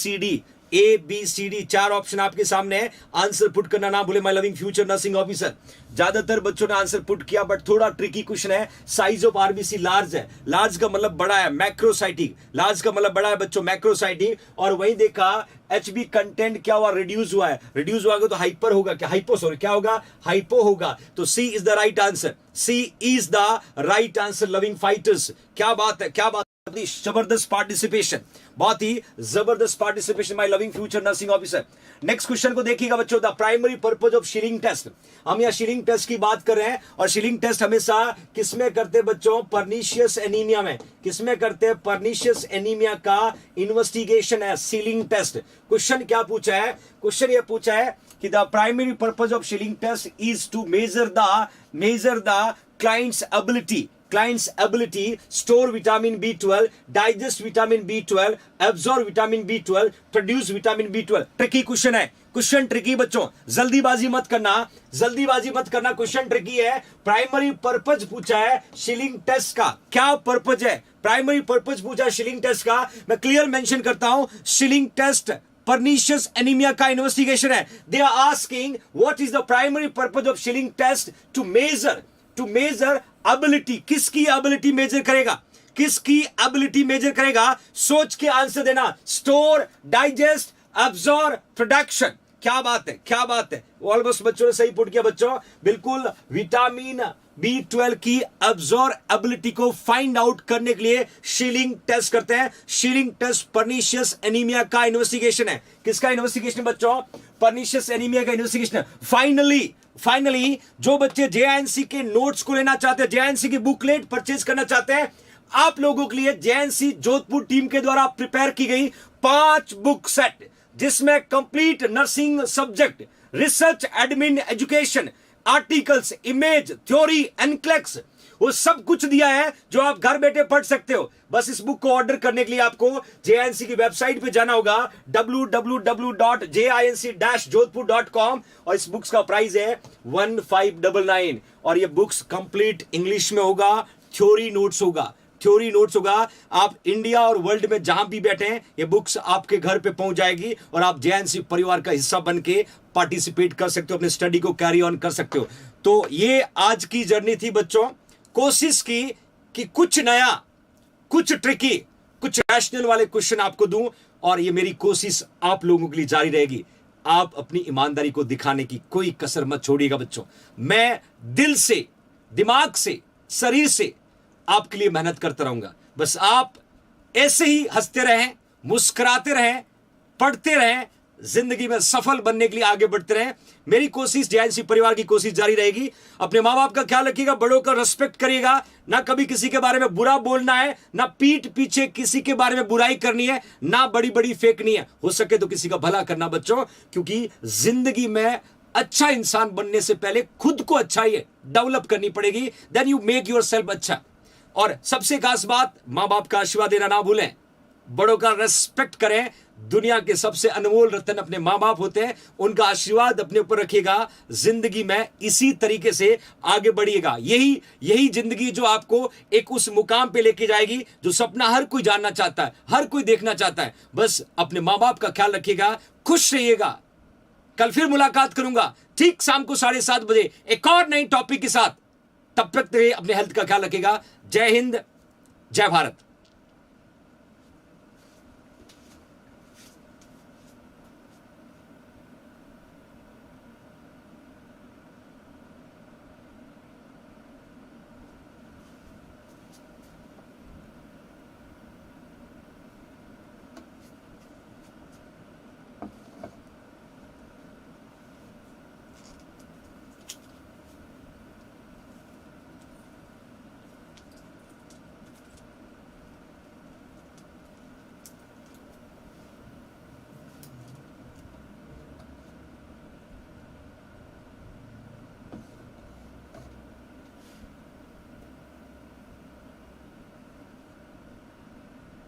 A: C D 4 option आपके सामने है, आंसर पुट करना ना भूले my loving future nursing officer. ज्यादातर बच्चों ने आंसर पुट किया बट थोड़ा ट्रिकी क्वेश्चन है। साइज ऑफ आरबीसी लार्ज है, लार्ज का मतलब बड़ा है, मैक्रोसाइटिक, लार्ज का मतलब बड़ा है बच्चों, मैक्रोसाइटिक। और वही देखा एचबी कंटेंट क्या हुआ? रिड्यूस हुआ है। रिड्यूस हुआ तो हाइपर होगा, क्या क्या होगा? हाइपो होगा। तो C is the right answer, C is the right answer loving fighters. क्या बात है, क्या बात, जबरदस्त पार्टिसिपेशन, बहुत ही जबरदस्त participation my loving future nursing officer. Next question को देखिएगा बच्चों, the primary purpose of Schilling test. हम यहाँ शीलिंग टेस्ट की बात कर रहे हैं, और शीलिंग टेस्ट हमेशा किसमें करते हैं बच्चों? पर्नीशियस एनीमिया में। किसमें करते हैं? पर्नीशियस एनीमिया का इन्वेस्टिगेशन है शीलिंग टेस्ट। क्वेश्चन क्या पूछा है? क्वेश्चन ये पूछा है कि the primary purpose of Schilling test is to measure the client's ability store vitamin B12, digest vitamin B12, absorb vitamin B12, produce vitamin B12। Tricky question है, क्वेश्चन ट्रिकी बच्चों, जल्दीबाजी मत करना, क्वेश्चन ट्रिकी है। प्राइमरी पर्पज पूछा है शीलिंग टेस्ट का, क्या पर्पज है? प्राइमरी पर्पज पूछा है शीलिंग टेस्ट का। मैं क्लियर मेंशन करता हूं, शीलिंग टेस्ट पर्नीशियस एनीमिया का इन्वेस्टिगेशन है। They are asking what is the primary purpose of Schilling test? To measure ability. किसकी एबिलिटी मेजर करेगा? सोच के आंसर देना। Store, digest, absorb, production. क्या बात है, ऑलमोस्ट बच्चों ने सही पुट किया बच्चों, बिल्कुल। विटामिन B12 की अब्सॉर्ब एबिलिटी को फाइंड आउट करने के लिए शीलिंग टेस्ट करते हैं। शीलिंग टेस्ट पर्नीशियस एनीमिया का इन्वेस्टिगेशन है। किसका इन्वेस्टिगेशन बच्चों? पर्नीशियस एनीमिया का इन्वेस्टिगेशन है। फाइनली जो बच्चे जेएनसी के नोट्स को लेना चाहते हैं, जेएनसी की बुकलेट परचेज करना चाहते हैं, आप लोगों के लिए जेएनसी जोधपुर टीम के द्वारा प्रिपेयर की गई 5 बुक सेट, जिसमें complete nursing subject, research, admin, education, articles, image, theory, NCLEX, वो सब कुछ दिया है जो आप घर बैठे पढ़ सकते हो। बस इस बुक को ऑर्डर करने के लिए आपको जेएनसी की वेबसाइट पे जाना होगा www.jinc-jodhpur.com, और इस बुक्स का प्राइस है 1599। और ये बुक्स कंप्लीट इंग्लिश में होगा, थ्योरी नोट्स होगा, थ्योरी नोट्स होगा। आप इंडिया और वर्ल्ड में जहां भी बैठे हैं, ये बुक्स आपके घर पे पहुंच जाएगी और आप जेएनसी परिवार का हिस्सा बन के पार्टिसिपेट कर सकते हो, अपने स्टडी को कैरी ऑन कर सकते हो। तो ये आज की जर्नी थी बच्चों। कोशिश की कि कुछ नया, कुछ ट्रिकी, कुछ रैशनल वाले क्वेश्चन आपको दूं, और ये मेरी कोशिश आप लोगों के लिए जारी रहेगी। आप अपनी ईमानदारी को दिखाने की कोई कसर मत छोड़िएगा बच्चों। मैं दिल से, दिमाग से, शरीर से आपके लिए मेहनत करता रहूंगा। बस आप ऐसे ही हंसते रहें, मुस्कुराते रहें, पढ़ते रहें, जिंदगी में सफल बनने के लिए आगे बढ़ते रहें। मेरी कोशिश, जेएनसी परिवार की कोशिश जारी रहेगी। अपने माँ बाप का ख्याल रखिएगा, बड़ों का रिस्पेक्ट करिएगा, ना कभी किसी के बारे में बुरा बोलना है, ना पीठ पीछे किसी के बारे में बुराई करनी है, ना बड़ी बड़ी फेंकनी है। हो सके तो किसी का भला करना बच्चों, क्योंकि जिंदगी में अच्छा इंसान बनने से पहले खुद को अच्छा ही डेवलप करनी पड़ेगी। Then you make yourself अच्छा। और सबसे खास बात, मां बाप का आशीर्वाद देना ना भूलें, बड़ों का रेस्पेक्ट करें। दुनिया के सबसे अनमोल रत्न अपने मां बाप होते हैं, उनका आशीर्वाद अपने ऊपर रखिएगा। जिंदगी में इसी तरीके से आगे बढ़िएगा। यही जिंदगी जो आपको एक उस मुकाम पे लेके जाएगी जो सपना हर कोई जानना चाहता है, हर कोई देखना चाहता है। बस अपने मां बाप का ख्याल रखिएगा, खुश रहिएगा। कल फिर मुलाकात करूंगा ठीक शाम को 7:30 बजे एक और नई टॉपिक के साथ। तब तक अपने हेल्थ का ख्याल रखिएगा। जय हिंद, जय भारत।